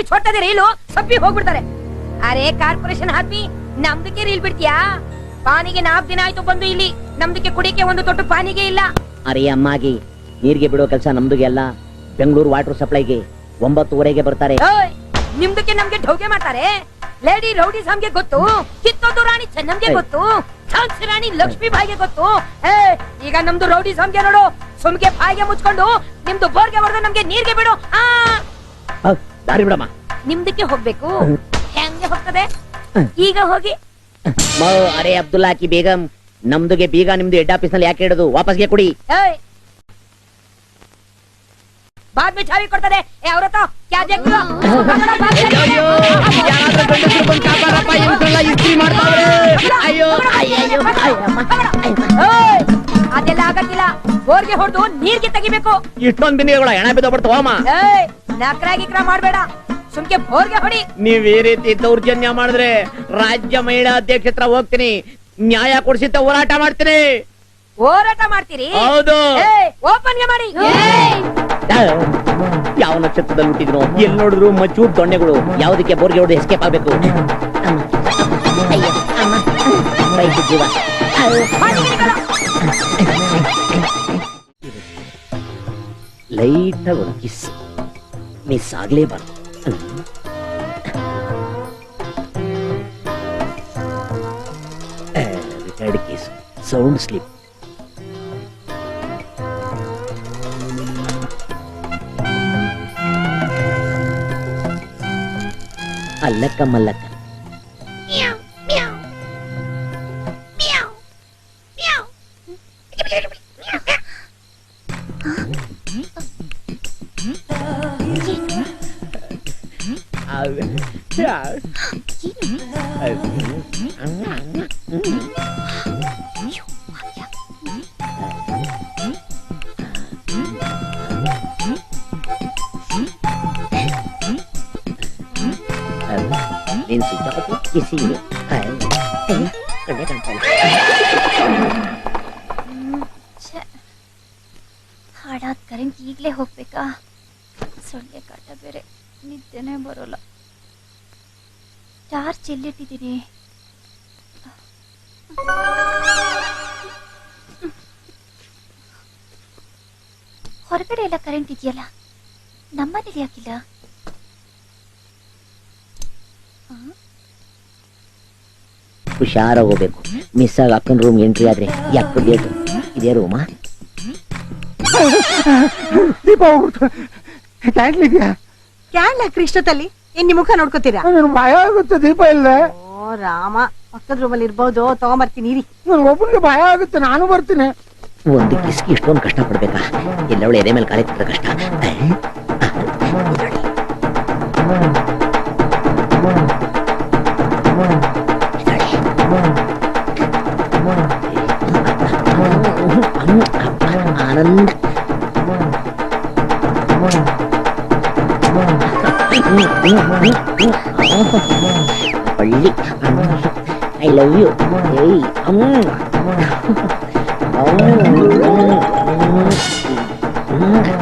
छोटे रील सब्बी ಹೋಗ್ಬಿಡ್ತಾರೆ. ಅರೆ ಕಾರ್ಪೊರೇಷನ್ ಹಾಕಿ ನಮ್ದಕ್ಕೆ ರೀಲ್ ಬಿಡ್ತೀಯಾ? ಪಾನಿಗೆ 4 ದಿನ ಆಯ್ತು ಬಂದು ಇಲ್ಲಿ. ನಮ್ದಕ್ಕೆ ಕುಡಿಕೆ ಒಂದು ತೊಟ್ಟು ಪಾನಿಗೆ ಇಲ್ಲ. ಅರೆ ಅಮ್ಮಾಗಿ, ನೀರಿಗೆ ಬಿಡೋ ಕೆಲಸ ನಮ್ದುಗೆ ಅಲ್ಲ. ಬೆಂಗಳೂರು ವಾಟರ್ ಸಪ್ಲೈಗೆ 9:30ಗೆ ಬರ್ತಾರೆ. ನಿಮ್ದಕ್ಕೆ ನಮ್ಗೆ ಢೋಗೆ ಮಾಡ್ತಾರೆ. ಲೇಡಿ ರೌಡಿ ಸಾಮ್ಗೆ ಗೊತ್ತು, ಕಿತ್ತೋದು ರಾಣಿ ಚೆನ್ನಂಗೆ ಗೊತ್ತು, ಝಾನ್ಸಿ ರಾಣಿ ಲಕ್ಷ್ಮೀ ಬಾಯಿಗೆ ಗೊತ್ತು. ಈಗ ನಮ್ದು ರೌಡಿ ಸಾಮ್ಗೆ ನೋಡು, ಸುಮ್ಗೆ ಬಾಯಿಗೆ ಮುಚ್ಕೊಂಡು ನಿಮ್ದು ಬೋರ್ಗೆ ಹೊಡೆದು ನಮ್ಗೆ ನೀರ್ಗೆ ಬಿಡು. ದಾರಿ ಬಿಡಮ್ಮ. ನಿಮ್ದಕ್ಕೆ ಹೋಗ್ಬೇಕು, ಹೆಂಗೆ ಹೋಗ್ತದೆ? ಈಗ ಹೋಗಿ. ಅರೆ ಅಬ್ದುಲ್ಲಾ ಕಿ ಬೇಗಂ, ನಮ್ದುಗೆ ಬೀಗ ನಿಮ್ದು ಹೆಡ್ ಆಫೀಸ್ ನಲ್ಲಿ ಯಾಕೆ ಇಡೋದು? ವಾಪಸ್ಗೆ ಕೊಡಿ. बाद में चाबी ಕೊಡ್ತಾರೆ. ಅವರತ क्या देख लो? ಅಯ್ಯೋ, ಯಾರಾದ್ರೂ ಗಂಡಸರು ಬಂದು ಕಾಪಾಡಪ್ಪ, ಇಂತಲ್ಲ ಇಸ್ತ್ರಿ ಮಾಡ್ತಾವ್ರೆ. ಅಯ್ಯೋ ಅಯ್ಯೋ ಅದೆಲ್ಲ ಆಗಕ್ಕಿಲ್ಲ. ಬೋರ್ಗೆ ಹೊಡೆದು ನೀರ್ಗೆ ತೆಗಿಬೇಕು. ಇಷ್ಟೊಂದು ಬಿಂದಿಗೆಗಳು ಹೆಣ ಬಿದ್ದೋಗ್ಬಿಡ್ತಾವ ಅಮ್ಮ. ನಕ್ರ ಗಿಕ್ರ ಮಾಡ್ಬೇಡ, ಸುಮ್ಕೆ ಬೋರ್ಗೆ ಹೊಡಿ. ನೀವ್ ಈ ರೀತಿ ದೌರ್ಜನ್ಯ ಮಾಡಿದ್ರೆ ರಾಜ್ಯ ಮಹಿಳಾ ಅಧ್ಯಕ್ಷ ಹತ್ರ ಹೋಗ್ತೀನಿ, ನ್ಯಾಯ ಕೊಡಿಸಿದ್ದ ಹೋರಾಟ ಮಾಡ್ತೀನಿ. ಹೋರಾಟ ಮಾಡ್ತೀರಿ? ಹೌದು. ಓಪನ್ಗೆ ಮಾಡಿ. ಯಾವ ನಕ್ಷತ್ರದಲ್ಲಿ ಹುಟ್ಟಿದ್ರು, ಎಲ್ಲಿ ನೋಡಿದ್ರು ಮಚ್ಚು ದೊಣ್ಣೆಗಳು. ಯಾವುದಕ್ಕೆ ಬೋರ್ಗೆ ಹೊಡೆದು ಎಸ್ಕೇಪ್ ಆಗ್ಬೇಕು? ಜೀವ ಲೈಟ್ ಆಗಿ ಒಂದು ಕಿಸ್ ಮಿಸ್ ಆಗ್ಲೇಬಾರ್ದು. Retired case, sound slip. ಅಲ್ಲಕ್ಕ ಮಲ್ಲಕ್ಕ. ನೀನ್ ಸಿಕ್ಕಾಪಟ್ಟೆ ಕಿಸಿ ಇದೆ. ಕಣ್ಣೆ ಕಾಣ್ತಾಯಿಲ್ಲ. ಹಾಳಾದ ಕರೆಂಟ್ ಈಗ್ಲೇ ಹೋಗ್ಬೇಕಾ? ಸೊಳ್ಳೆ ಕಾಟ ಬೇರೆ, ನಿದ್ದೆನೆ ಬರೋಲ್ಲ. ಚಾರ್ಜ್ ಎಲ್ಲಿಟ್ಟಿದ್ದೀನಿ? ಹೊರಗಡೆ ಎಲ್ಲ ಕರೆಂಟ್ ಇದೆಯಲ್ಲ, ನಮ್ಮನೇಲಿ ಯಾಕಿಲ್ಲ? ಹುಷಾರಾಗಿ ಹೋಗ್ಬೇಕು. ಮಿಸ್ ಆಗಿ ಅಕ್ಕನ ರೂಮ್ ಎಂಟ್ರಿ ಆದ್ರೆ ಯಾಕೆ ಬೇಕು? ಇದೇ ರೂಮಾ? ದೀಪ ಹೋಗ್ಬಿಡ್ತು. ಕ್ಯಾಂಡ್ಲಿದ್ಯಾ? ಕ್ಯಾಂಡ್ಲ ಕೃಷ್ಣದಲ್ಲಿ ಇನ್ ಮುಖ ನೋಡ್ಕೋತೀರಾ? ಭಯ ಆಗುತ್ತೆ ದೀಪ ಇಲ್ಲ. ಓ ರಾಮ, ಪಕ್ಕದ ರೂಮಲ್ಲಿ ಇರ್ಬೋದು, ತಗೊಂಬರ್ತೀನಿ ಇರಿ. ನನ್ ಒಬ್ಬನಿಗೆ ಭಯ ಆಗುತ್ತೆ, ನಾನು ಬರ್ತೀನಿ. ಒಂದು ಕಿಸ್ಕಿ ಇಷ್ಟೊಂದು ಕಷ್ಟ ಪಡ್ಬೇಕಾ? ಎಲ್ಲವಳು ಎದೆ ಮೇಲೆ ಕಾಲೇ ತಿಂದ್ರೆ ಕಷ್ಟ. ಆನಂದ ಪಳ್ಳಿ ಐ ಲವ್ ಯು.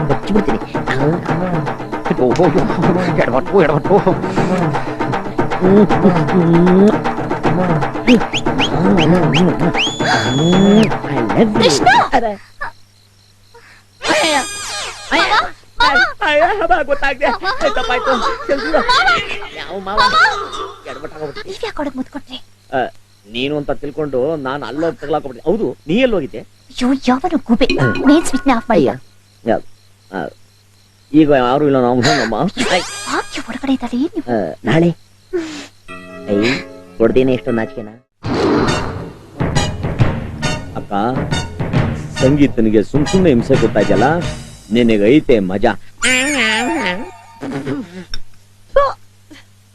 ಬಚ್ಚಿಬಿಡ್ತೀನಿ. ಎಡವಟ್ಟು ಎಡವಟ್ಟು. ಗೊತ್ತಾಗ್ದೆ. ತಪ್ಪಾಯ್ತು. ಮುತ್ಕೊಟ್ರಿ ನೀನು ಅಂತ ತಿಳ್ಕೊಂಡು ನಾನು ಅಲ್ಲೋಗಿ ತಗ್ಲಾಕೊಬಿಟ್ಟೆ. ಹೌದು, ನೀ ಎಲ್ಲೋಗಿದ್ದೆ? ಅಯ್ಯೋ ಯಾವನು ಗೂಬೆ ಮೇನ್ ಸ್ವಿಚ್ ಆಫ್ ಮಾಡಿ. ಈಗ ಯಾರು ಇಲ್ಲ, ನಾವು ನಮ್ಮ ಹೊರಗಡೆ ಇದ್ದಾರೆ. ನಾಳೆ ಕೊಡ್ತೀನಿ. ಎಷ್ಟೊಂದು ನಾಚಿಕೆನಾ ಅಕ್ಕ? ಸಂಗೀತನಿಗೆ ಸುಮ್ನೆ ಹಿಂಸೆ ಕೊಡ್ತಾ ಇದೆಯಲ್ಲ, ನಿನಗೈತೆ ಮಜಾ.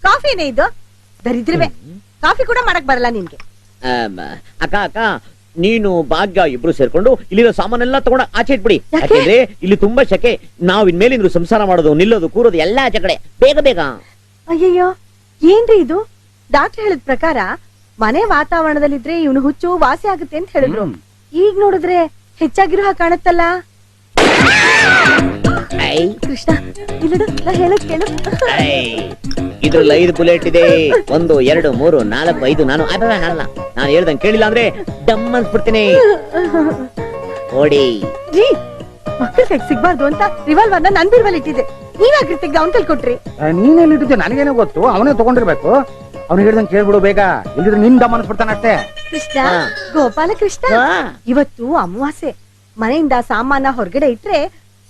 ಕಾಫಿನೇ ಇದು ದರಿದ್ರವೇ. ಕಾಫಿ ಕೂಡ ಮಾಡಕ್ ಬರಲ್ಲ ನಿನ್ಗೆ. ಅಕ್ಕ ಅಕ್ಕ, ನೀನು ಭಾಗ್ಯ ಇಬ್ರು ಸೇರ್ಕೊಂಡು ಇಲ್ಲಿರೋ ಸಾಮಾನೆಲ್ಲ ತಗೊಂಡ ಆಚೆ ಇಟ್ಬಿಡಿ. ಯಾಕೆಂದ್ರೆ ಇಲ್ಲಿ ತುಂಬಾ ಶಕೆ. ನಾವ್ ಇನ್ಮೇಲಿಂದ್ರು ಸಂಸಾರ ಮಾಡೋದು, ನಿಲ್ಲೋದು, ಕೂರೋದು ಎಲ್ಲ ಆಚೆ ಕಡೆ. ಬೇಗ ಬೇಗ. ಅಯ್ಯಯ್ಯೋ, ಏನ್ರಿ ಇದು? ಡಾಕ್ಟರ್ ಹೇಳಿದ ಪ್ರಕಾರ ಮನೆ ವಾತಾವರಣದಲ್ಲಿದ್ರೆ ಇವನು ಹುಚ್ಚು ವಾಸಿ ಆಗುತ್ತೆ ಅಂತ ಹೇಳಿದ್ರು. ಈಗ ನೋಡಿದ್ರೆ ಹೆಚ್ಚಾಗಿರೋ ಹಾಗೆ ಕಾಣುತ್ತಲ್ಲ. ಕೃಷ್ಣ, ಇಲ್ಲಡು, ನಾ ಹೇಳೋದ್ ಕೇಳು. ಇದ್ರಲ್ಲಿ 5 ಬುಲೆಟ್ ಇದೆ. 1 2 3 4 5. ನಾನು ಹೇಳ್ದಂಗೆ ಕೇಳಿಲ್ಲ ಅಂದ್ರೆ ಡಮ್ ಅನ್ಸ್ಬಿಡ್ತೀನಿ. ಓಡಿ. ರೀ, ಮಕ್ಕಳ ಕೈಗೆ ಸಿಗ್ಬಾರ್ದು ಅಂತ ರಿವಾಲ್ವರ್ನ ನನ್ ಬೀರ್ವಲ್ಲಿ ಇಟ್ಟಿದ್ದೆ. ನೀವ್ಯಾಕ್ರಿ ತೆಗ್ದು ಅವ್ನ್ ಕೈಲಿ ಕೊಟ್ರಿ? ನೀನೆಲ್ಲಿ ಇಟ್ಟಿದ್ದೆ ನನಗೇನೋ ಗೊತ್ತು. ಅವನೇ ತಗೊಂಡಿರ್ಬೇಕು. ಅವ್ನಿಗೆ ಹೇಳ್ದಂಗೆ ಕೇಳ್ಬಿಡು ಬೇಗ, ಇಲ್ಲಿದ್ರೆ ನಿನ್ ದಮ್ ಅನ್ಸ್ಬಿಡ್ತಾನ ಅಷ್ಟೇ. ಕೃಷ್ಣ, ಗೋಪಾಲ ಕೃಷ್ಣ, ಇವತ್ತು ಅಮಾವಾಸ್ಯೆ. ಮನೆಯಿಂದ ಸಾಮಾನ ಹೊರಗಡೆ ಇಟ್ರೆ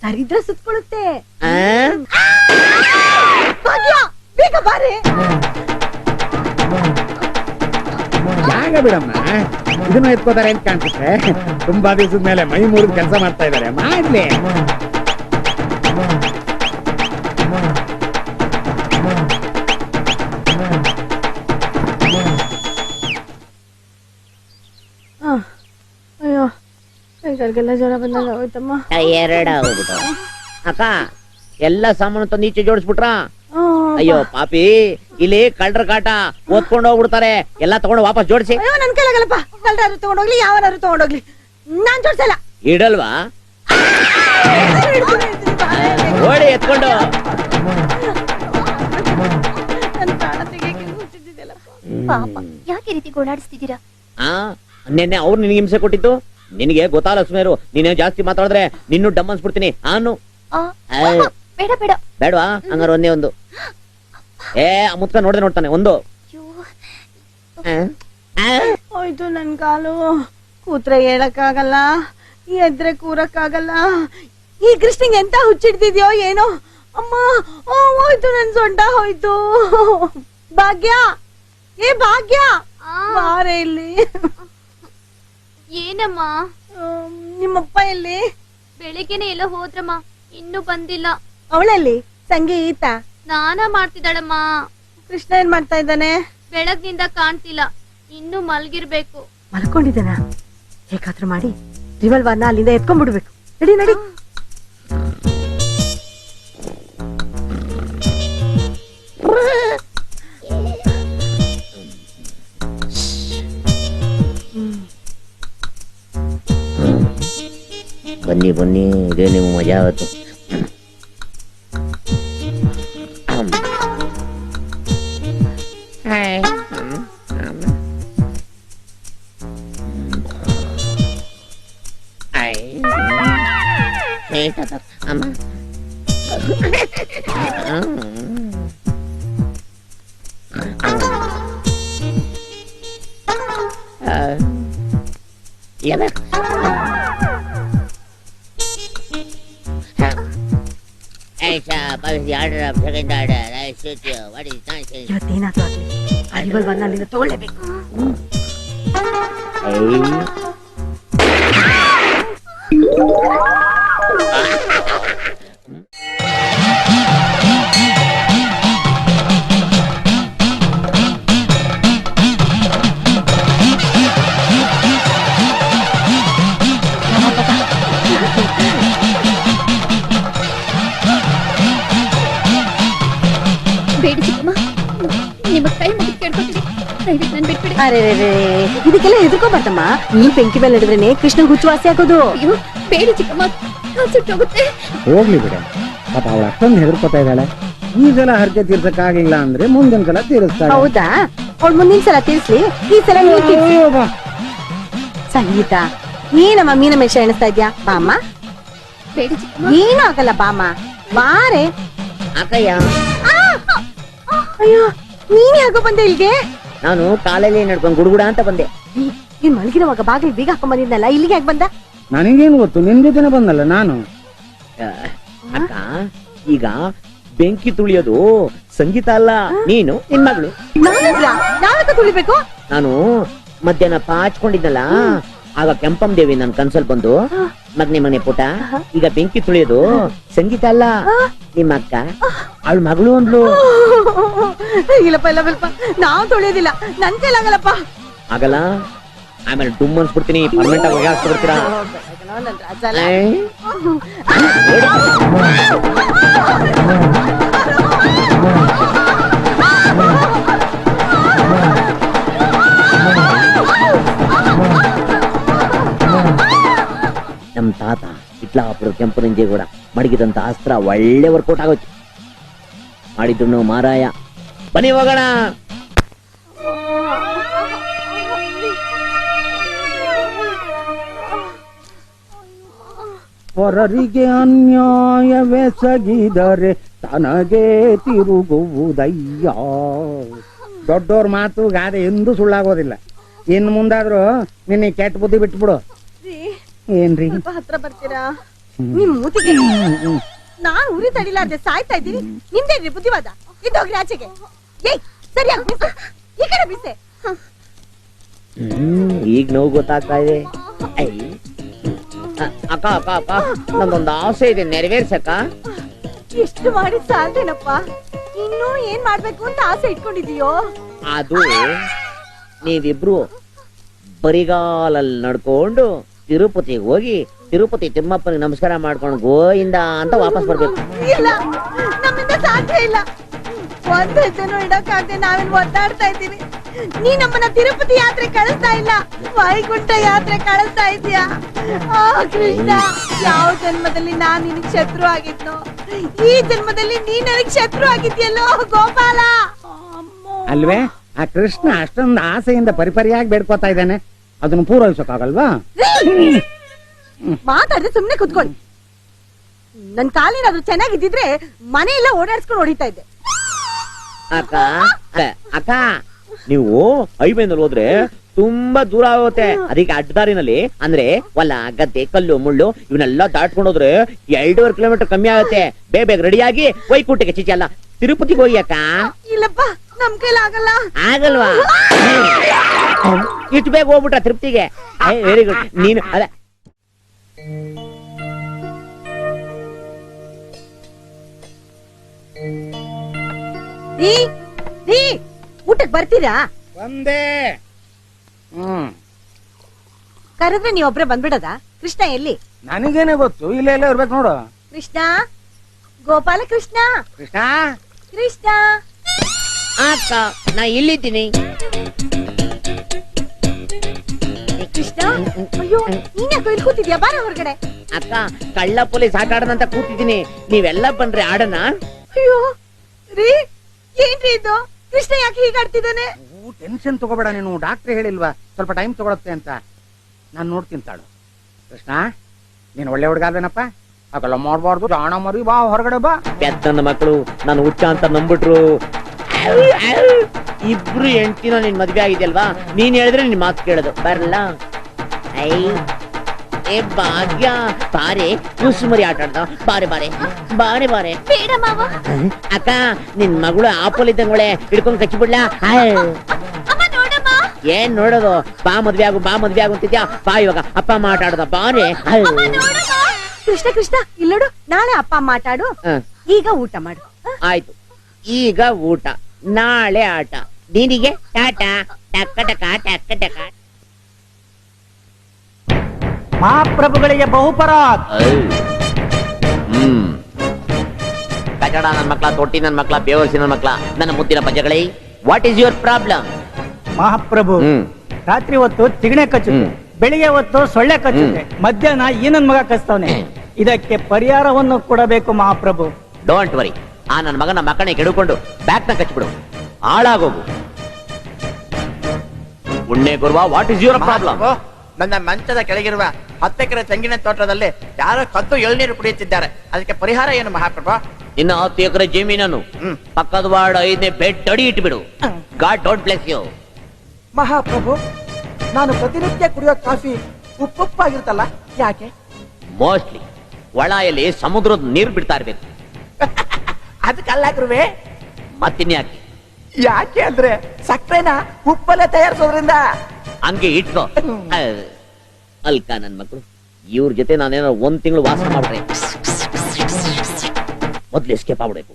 ದರಿದ್ರ ಸುತ್ಕೊಳ್ಳುತ್ತೆ. ಭಾಗ್ಯ, ಬೇಗ ಬಾರೆ. ಯಾಗ ಬಿಡಮ್ಮ, ಇದನ್ನ ಎತ್ಕೋತಾರೆ ಅಂತ ಕಾಣ್ಸುತ್ತೆ. ತುಂಬಾ ದಿವಸದ ಮೇಲೆ ಮೈ ಮುರಿದು ಕೆಲಸ ಮಾಡ್ತಾ ಇದಾರೆ. ಮಾಡ್ಲಿ. ಅಯ್ಯೋ, ಕೈಗಳಿಗೆಲ್ಲ ಜ್ವರ ಬಂದಾಗ ಹೋಯ್ತಮ್ಮ. ಅಕ್ಕ, ಎಲ್ಲ ಸಾಮಾನು ತಂದು ಈಚೆ ಜೋಡಿಸ್ಬಿಟ್ರ? ಅಯ್ಯೋ ಪಾಪಿ, ಇಲ್ಲಿ ಕಳ್ರ ಕಾಟ ಓದ್ಕೊಂಡು ಹೋಗ್ಬಿಡ್ತಾರೆ. ಎಲ್ಲ ತಗೊಂಡು ವಾಪಸ್ ಜೋಡಿಸಿ. ಅಯ್ಯೋ, ನನ್ ಕೈಲಾಗಲ್ಲಪ್ಪ. ಕಳ್ಳರು ತಗೊಂಡೋಗ್ಲಿ, ಯಾವನಾರು ತಗೊಂಡೋಗ್ಲಿ, ನಾನ್ ಜೋಡ್ಸಲ್ಲ. ಇಡಲ್ವಾ? ಓಡಿ ಎತ್ಕೊಂಡು. ಪಾಪ, ಯಾಕೆ ರೀತಿ ಗೋಳಾಡಿಸ್ತಿದ್ದೀರಾ? ನಿನ್ನೆ ಅವ್ರು ನಿನಗೆ ಹಿಂಸೆ ಕೊಟ್ಟಿದ್ದು ನಿನಗೆ ಗೊತ್ತಾಲ ಸುಮೇರು. ನೀನೇ ಜಾಸ್ತಿ ಮಾತಾಡಿದ್ರೆ ನಿನ್ನೂ ಡಮ್ ಅನ್ಸ್ಬಿಡ್ತೀನಿ. ಬೇಡ ಬೇಡ. ಬೇಡವಾ? ಹಂಗಾರ ಒಂದೇ ಒಂದು. ಮುತ್ಕ ನೋಡ್ತಾನೆ ಒಂದು. ಹೋಯ್ತು ನನ್ ಕಾಲು. ಕೂತ್ರೆ ಹೇಳಕ್ಕಾಗಲ್ಲ, ಎದ್ರೆ ಕೂರಕ್ಕಾಗಲ್ಲ. ಈ ಕೃಷ್ಣಂಗೆ ಎಂತ ಹುಚ್ಚಿಡ್ತಿದ್ಯೋ ಏನೋ. ಅಮ್ಮ, ಹೋಯ್ತು ನನ್ ಸೊಂಟ ಹೋಯ್ತು. ಭಾಗ್ಯ, ಏ ಭಾಗ್ಯ, ಬಾರೆ ಇಲ್ಲಿ. ಏನಮ್ಮ? ನಿಮ್ಮಪ್ಪ ಎಲ್ಲಿ? ಬೆಳಿಗ್ಗೆನೆ ಎಲ್ಲ ಹೋದ್ರಮ್ಮ, ಇನ್ನೂ ಬಂದಿಲ್ಲ. ಅವಳಲ್ಲಿ? ಸಂಗೀತ ಸ್ನಾನ ಮಾಡ್ತಿದ್ದಾಳಮ್ಮ. ಕೃಷ್ಣ ಏನ್ ಮಾಡ್ತಾ ಇದ್ದಾನೆ? ಬೆಳಗ್ನಿಂದ ಕಾಣ್ತಿಲ್ಲ, ಇನ್ನು ಮಲ್ಗಿರ್ಬೇಕು. ಮಲ್ಕೊಂಡಿದ್ದಾನ? ಹೇಗಾದ್ರೂ ಮಾಡಿ ರಿವಲ್ವರ್ನ ಅಲ್ಲಿಂದ ಎತ್ಕೊಂಡ್ಬಿಡ್ಬೇಕು. ನಡಿ ನಡಿ. ಬನ್ನಿ ಬನ್ನಿ, ಇದೇ ನಿಮ್ಮ ಮಜಾ ಆವತ್ತು. ಅಮ್ಮ ಇವತ್ತೇನಾದ್ರೂ ಆಗ್ಲಿ, ಆ ರಿವಲ್ವರ್ನ ಅಲ್ಲಿಂದ ತಗೊಳ್ಳೇಬೇಕು. ಬೇಡಿ ಚಿಕ್ಕಮ್ಮ, ನಿಮ್ಮ ಕೈ ಮುಗಿದು ಕೇಳ್ಕೊತೀನಿ, ದಯವಿಟ್ಟು ನನ್ ಬಿಟ್ಬಿಡಿ. ಅರೆ ಇದಕ್ಕೆಲ್ಲ ಎದುರ್ಕೋಬಾರ್ದಮ್ಮ. ನೀನ್ ಬೆಂಕಿ ಮೇಲೆ ಹಿಡಿದ್ರೇನೆ ಕೃಷ್ಣ ಹುಚ್ಚುವಾಸಿ ಆಗೋದು. ಅಯ್ಯೋ ಬೇಡಿ ಚಿಕ್ಕಮ್ಮ, ನಾನ್ ಸುಟ್ಟೋಗುತ್ತೆ. ಹೋಗ್ಲಿ ಬಿಡ, ಪಾಪ ಅವಳು ಅಷ್ಟೊಂದು ಹೆದರ್ಕೋತಾ ಇದ್ದಾಳೆ. ಈ ಸಲ ಹರಕೆ ತೀರ್ಸಕ್ಕಾಗಿಲ್ಲ ಅಂದ್ರೆ ಮುಂದಿನ ಸಲ ತೀರಿಸ್ತಾಳೆ. ಹೌದಾ? ಅವ್ಳು ಮುಂದಿನ ಸಲ ತೀರ್ಸ್ಲಿ, ಈ ಸಲ ನೀನ್ ತೀರ್ಸಿ. ಸಂಗೀತ, ಏನಮ್ಮ ಮೀನಮೇಷ ಎಣಿಸ್ತಾ ಇದ್ಯಾ? ಬಾಮ್ಮ. ಬೇಡಿ ಚಿಕ್ಕಮ್ಮ. ಏನೂ ಆಗಲ್ಲ, ಬಾಮ್ಮ ಬಾರೆ. ಅಕ್ಕಯ್ಯ, ಅಯ್ಯೋ, ನೀನ್ ಯಾಕೋ ಬಂದೆ ಇಲ್ಲಿಗೆ? ನಾನು ಕಾಲಲ್ಲಿ ನಡ್ಕೊಂಡು ಗುಡುಗುಡ ಅಂತ ಬಂದೆ. ನೀನ್ ಮಲಗಿರುವಾಗ ಬಾಗಿಲು ಬೀಗ ಹಾಕೊಂಡ್ ಬಂದಿದ್ನಲ್ಲ, ಇಲ್ಲಿಗೆ ಯಾಕೆ ಬಂದ? ನನಗೇನು ಗೊತ್ತು, ನಿನ್ ಜೊತೆನೆ ಬಂದಲ್ಲ ನಾನು. ಅಕ್ಕ, ಈಗ ಬೆಂಕಿ ತುಳಿಯೋದು ಸಂಗೀತ ಅಲ್ಲ, ನೀನು ನಿನ್ ಮಗಳು. ನಾವೇ ತುಳಿಬೇಕು. ನಾನು ಮಧ್ಯಾಹ್ನ ಪಾಚ್ಕೊಂಡಿದ್ನಲ್ಲ, ಆಗ ಕೆಂಪಂ ದೇವಿ ನನ್ ಕನ್ಸಲ್ ಬಂದು, ಮನೆ ಪುಟ, ಈಗ ಬೆಂಕಿ ತುಳಿಯೋದು ಸಂಗೀತ ಅಲ್ಲ, ನಿಮ್ಮ ಅಕ್ಕ ಅವಳ ಮಗಳು ಅಂದ್ಲು. ಇಲ್ಲಪ್ಪ ಇಲ್ಲಪ್ಪ, ನಾವು ತುಳಿಯೋದಿಲ್ಲ, ನನ್ ಕೈಲಾಗಲ್ಲಪ್ಪ. ಆಗಲ್ಲ, ಆಮೇಲೆ ಡುಮ್ ಅನ್ಸ್ಬಿಡ್ತೀನಿ, ಪರ್ಮನೆಂಟ್ ಆಗಿ ಹಾಕ್ಸ್ಬಿಡ್ತೀರಾ. ನಮ್ ತಾತ ಇಟ್ಲಾಪುರ ಕೆಂಪು ನಂಜೇಗೌಡ ಮಡಗಿದಂತ ಅಸ್ತ್ರ ಒಳ್ಳೆ ವರ್ಕೌಟ್ ಆಗೋಯ್ತು. ಮಾಡಿದ್ರು ಮಾರಾಯ. ಬನ್ನಿ ಹೋಗೋಣ. ಹೊರರಿಗೆ ಅನ್ಯಾಯವೆಸಗಿದರೆ ತನಗೆ ತಿರುಗುವುದಯ್ಯ. ದೊಡ್ಡೋರ್ ಮಾತು ಗಾದೆ ಎಂದೂ ಸುಳ್ಳಾಗೋದಿಲ್ಲ. ಇನ್ನು ಮುಂದಾದ್ರೂ ನಿನ್ನ ಕೆಟ್ಟ ಬುದ್ಧಿ ಬಿಟ್ಬಿಡು. ಏನ್ರಿ ಹತ್ರ ಬರ್ತೀರಾ? ನಿಮ್ ಮೂತಿಗೆ ನಾನ್ ಉರಿ ತಡಿಲಾರ್ದೆ ಸಾಯ್ತಾ ಇದ್ದೀನಿ. ನಿಮ್ದೇನ್ರಿ ಬುದ್ಧಿವಾದ? ಇದ್ದೋಗ್ರಿ ಆಚೆಗೆ. ಏಯ್, ಸರಿಯಾಗಿ ಬೀಸೆ, ಈ ಕಡೆ ಬೀಸೆ. ಈಗ ನೋವು ಗೊತ್ತಾಗ್ತಾ ಇದೆ. ಅಕ್ಕ ಅಕ್ಕ ಅಕ್ಕ, ನಂದೊಂದು ಆಸೆ ಇದೆ, ನೆರವೇರ್ಸಕ್ಕ. ಎಷ್ಟು ಮಾಡಿ ಸಾಲ್ದೇನಪ್ಪ, ಇನ್ನೂ ಏನ್ ಮಾಡ್ಬೇಕು ಅಂತ ಆಸೆ ಇಟ್ಕೊಂಡಿದೀಯೋ? ಅದು ನೀವಿಬ್ರು ಬರಿಗಾಲಲ್ಲಿ ನಡ್ಕೊಂಡು ತಿರುಪತಿಗೆ ಹೋಗಿ ತಿರುಪತಿ ತಿಮ್ಮಪ್ಪನಿಗೆ ನಮಸ್ಕಾರ ಮಾಡ್ಕೊಂಡು ಗೋಯಿಂದ ಅಂತ ವಾಪಸ್ ಬರ್ಬೇಕು. ಇಲ್ಲ, ನಮ್ಮಿಂದ ಸಾಧ್ಯ ಇಲ್ಲ. ಒಂದ್ ಹೆಜ್ಜೆನೂ ಇಡಕ್ಕಾಗದೆ ನಾವೇನ್ ಒದ್ದಾಡ್ತಾ ಇದ್ದೀವಿ. ನೀ ನಮ್ಮನ್ನ ತಿರುಪತಿ ಯಾತ್ರೆ ಕಳಿಸ್ತಾ ಇಲ್ಲ, ವೈಕುಂಠ ಯಾತ್ರೆ ಕಳಿಸ್ತಾ ಇದೀಯಾ? ಆ ಕೃಷ್ಣ, ಯಾವ ಜನ್ಮದಲ್ಲಿ ನಾನ್ ನಿನಗ್ ಶತ್ರು ಆಗಿದ್ನೋ, ಈ ಜನ್ಮದಲ್ಲಿ ನೀ ನನಗ್ ಶತ್ರು ಆಗಿದ್ಯಲ್ಲೋ ಗೋಪಾಲ. ಅಲ್ವೇ, ಆ ಕೃಷ್ಣ ಅಷ್ಟೊಂದು ಆಸೆಯಿಂದ ಪರಿಪರಿಯಾಗಿ ಬೇಡ್ಕೋತಾ ಇದ್ದಾನೆ, ಅದನ್ನು ಪೂರೈಸೋಕಾಗಲ್ವಾ? ಮಾತಾಡಿದ್ರೆ ಸುಮ್ನೆ ಕುತ್ಕೊಳ್ಳಿ. ನನ್ ಕಾಲೇನಾದ್ರೂ ಚೆನ್ನಾಗಿದ್ದಿದ್ರೆ ಮನೆಯೆಲ್ಲ ಓಡಾಡ್ಸ್ಕೊಂಡು ಹೊಡಿತಾ ಇದ್ದೆ. ಅಕ್ಕ ಅಕ್ಕ, ನೀವು ಹೈವೇನಲ್ಲಿ ಹೋದ್ರೆ ತುಂಬಾ ದೂರ ಆಗುತ್ತೆ. ಅದಕ್ಕೆ ಅಡ್ಡದಾರಿನಲ್ಲಿ ಅಂದ್ರೆ ಹೊಲ ಗದ್ದೆ ಕಲ್ಲು ಮುಳ್ಳು ಇವನ್ನೆಲ್ಲ ದಾಟ್ಕೊಂಡು ಹೋದ್ರೆ 2.5 ಕಿಲೋಮೀಟರ್ ಕಮ್ಮಿ ಆಗುತ್ತೆ. ಬೇಗ ರೆಡಿಯಾಗಿ ವೈಕುಂಠಕ್ಕೆ ಚಿಚಿ ಅಲ್ಲ ತಿರುಪತಿಗೆ ಹೋಗಿ ಅಕ್ಕ. ಇಲ್ಲಪ್ಪ, ನಮ್ ಕೈಲಿ ಆಗಲ್ಲ. ಆಗಲ್ವಾ? ಇಷ್ಟು ಬೇಗ ಹೋಗ್ಬಿಟ್ರ ತಿರುಪತಿಗೆ? Very good. ನೀನು ಅದ ಊಟಕ್ ಬರ್ತೀರಾ? ಒಂದೇ ಕರೆದ್ರೆ ನೀವೊಬ್ರೆ ಬಂದ್ಬಿಡದ? ಕೃಷ್ಣ ಎಲ್ಲಿ? ನನಗೇನೆ ಗೊತ್ತು, ಇಲ್ಲೇ ಎಲ್ಲ ಇರ್ಬೇಕು ನೋಡು. ಕೃಷ್ಣ, ಗೋಪಾಲ ಕೃಷ್ಣ, ಕೃಷ್ಣ ಕೃಷ್ಣ. ಅಕ್ಕ, ನಾ ಇಲ್ಲಿದ್ದೀನಿ. ಕೃಷ್ಣ, ಅಯ್ಯೋ ನೀನ್ ಯಾಕೋ ಇಲ್ಲಿ ಕೂತಿದ್ಯಾ? ಬಾರ ಹೊರಗಡೆ. ಅಕ್ಕ, ಕಳ್ಳ ಪೊಲೀಸ್ ಆಟ ಆಡೋದಂತ ಕೂತಿದ್ದೀನಿ, ನೀವೆಲ್ಲ ಬನ್ರಿ ಆಡೋಣ. ಅಯ್ಯೋ ರೀ, ಏನ್ರಿ ಇದು? ಕೃಷ್ಣ ಯಾಕೆ ಹೀಗಾಡ್ತಿದ್ದಾನೆ? ಟೆನ್ಷನ್ ತಗೋಬೇಡ ನೀನು, ಡಾಕ್ಟ್ರ್ ಹೇಳಿಲ್ವಾ ಸ್ವಲ್ಪ ಟೈಮ್ ತಗೊಳತ್ತೆ ಅಂತ. ನಾನ್ ನೋಡ್ತೀನಿ ತಾಳು. ಕೃಷ್ಣ, ನೀನ್ ಒಳ್ಳೆ ಹುಡುಗಾದೇನಪ್ಪ, ಹಾಗೆಲ್ಲ ಮಾಡ್ಬಾರ್ದು, ಜಾಣ ಮರಿ, ಬಾ ಹೊರಗಡೆ ಬಾ. ಪೆದ್ದನ ಮಕ್ಕಳು ನಾನು ಹುಚ್ಚ ಅಂತ ನಂಬಿಟ್ರು. ಇಬ್ರು ಹೆಂಡ್ತಿನ ನಿನ್ ಮದ್ವೆ ಆಗಿದೆಯಲ್ವಾ, ನೀನ್ ಹೇಳಿದ್ರೆ ನಿನ್ ಮಾತು ಕೇಳೋದು. ಬರಲ್ಲ. ಏ ಭಾಗ್ಯ, ಬಾರೆ ಕುಸುಮರಿ ಆಟ ಆಡ್ದ. ಬಾರೆ ಬಾರೆ ಬಾರೆ ಬಾರೆ. ಬೇಡ ಮಾವ. ಅಕ್ಕ, ನಿನ್ ಮಗಳು ಆಪಲ್ ಇದ್ದಂಗೊಳೆ ಹಿಡ್ಕೊಂಡ್ ಕಚ್ಚಿ ಬಿಡ್ಲಾ? ಅಮ್ಮ ನೋಡಮ್ಮ. ಏನ್ ನೋಡೋದು? ಬಾ ಮದ್ವೆ ಆಗು ಅಂತಿದ್ಯಾ? ಬಾ ಇವಾಗ ಅಪ್ಪ ಮಾತಾಡದ ಬಾರೆ. ಕೃಷ್ಣ ಕೃಷ್ಣ ಇಲ್ಲೋಡು, ನಾಳೆ ಅಪ್ಪ ಮಾತಾಡು, ಈಗ ಊಟ ಮಾಡು. ಆಯ್ತು, ಈಗ ಊಟ, ನಾಳೆ ಆಟ. ನಿನಗೆ ಟಾಟಾ. ಟಕ್ಕ ಟಕ ಟಕ್ಕ ಟಕ. ಮಹಾಪ್ರಭುಗಳಿಗೆ ಬಹುಪರಾತ್. ಕಚಡ ನನ್ ಮಕ್ಳ, ತೊಟ್ಟಿ ನನ್ ಮಕ್ಳ, ಬೇವರ್ಸಿ ನನ್ ಮಕ್ಳ, ನನ್ನ ಮುದ್ದಿನ ಪಂಜಗಳೇ, ವಾಟ್ ಈಸ್ ಯುವರ್ ಪ್ರಾಬ್ಲಮ್? ಮಹಾಪ್ರಭು, ರಾತ್ರಿ ಹೊತ್ತು ತಿಗಣೆ ಕಚ್ಚುತ್ತೆ, ಬೆಳಿಗ್ಗೆ ಹೊತ್ತು ಸೊಳ್ಳೆ ಕಚ್ಚುತ್ತೆ, ಮಧ್ಯಾಹ್ನ ಈ ನನ್ ಮಗ ಕಚ್ತವನೆ. ಇದಕ್ಕೆ ಪರಿಹಾರವನ್ನು ಕೊಡಬೇಕು ಮಹಾಪ್ರಭು. ಡೋಂಟ್ ವರಿ, ಆ ನನ್ನ ಮಗನ ಮಕ್ಕಳನ್ನ ಕೆಡುಕೊಂಡು ಬ್ಯಾಕ್ ನ ಕಚ್ಚಿಬಿಡು, ಹಾಳಾಗೋಗು. ಉಣ್ಣೆ ಗುರುವ, ವಾಟ್ ಈಸ್ ಯುವರ್ ಪ್ರಾಬ್ಲಮ್? ನನ್ನ ಮಂಚದ ಕೆಳಗಿರುವ 10 ಎಕರೆ ತೆಂಗಿನ ತೋಟದಲ್ಲಿ ಯಾರೋ ಕದ್ದು ಎಳ್ನೀರು ಕುಡಿಯುತ್ತಿದ್ದಾರೆ. ಅದಕ್ಕೆ ಪರಿಹಾರ ಏನು ಮಹಾಪ್ರಭು? ಇನ್ನು 10 ಎಕರೆ ಜಮೀನನ್ನು ಪಕ್ಕದ ವಾರ್ಡ್ 5ನೇ ಬೆಡ್ ಅಡಿ ಇಟ್ಬಿಡು. God don't bless you. ಮಹಾಪ್ರಭು, ನಾನು ಪ್ರತಿನಿತ್ಯ ಕುಡಿಯೋ ಕಾಫಿ ಉಪ್ಪುಪ್ಪಾಗಿರುತ್ತಲ್ಲ, ಯಾಕೆ? ಮೋಸ್ಟ್ಲಿ ಒಳಯಲ್ಲಿ ಸಮುದ್ರದ ನೀರು ಬಿಡ್ತಾ ಇರ್ಬೇಕು. ಅದಕ್ಕಲ್ಲ ಗುರುವೆ. ಮತ್ತಿನ್ಯಾಕೆ? ಯಾಕೆ ಅಂದ್ರೆ ಸಕ್ಕರೆನ ಉಪ್ಪಲ್ಲೇ ತಯಾರಿಸೋದ್ರಿಂದ. ಹಂಗೆ ಇಟ್ಕೋ. ಅಲ್ಕ ನನ್ ಮಕ್ಕಳು, ಇವ್ರ ಜೊತೆ ನಾನೇನೋ 1 ತಿಂಗಳು ವಾಸ ಮಾಡ್ರೆ ಮೊದ್ಲು ಎಸ್ಕೇಪ್ ಆಗ್ಬಿಡ್ಬೇಕು.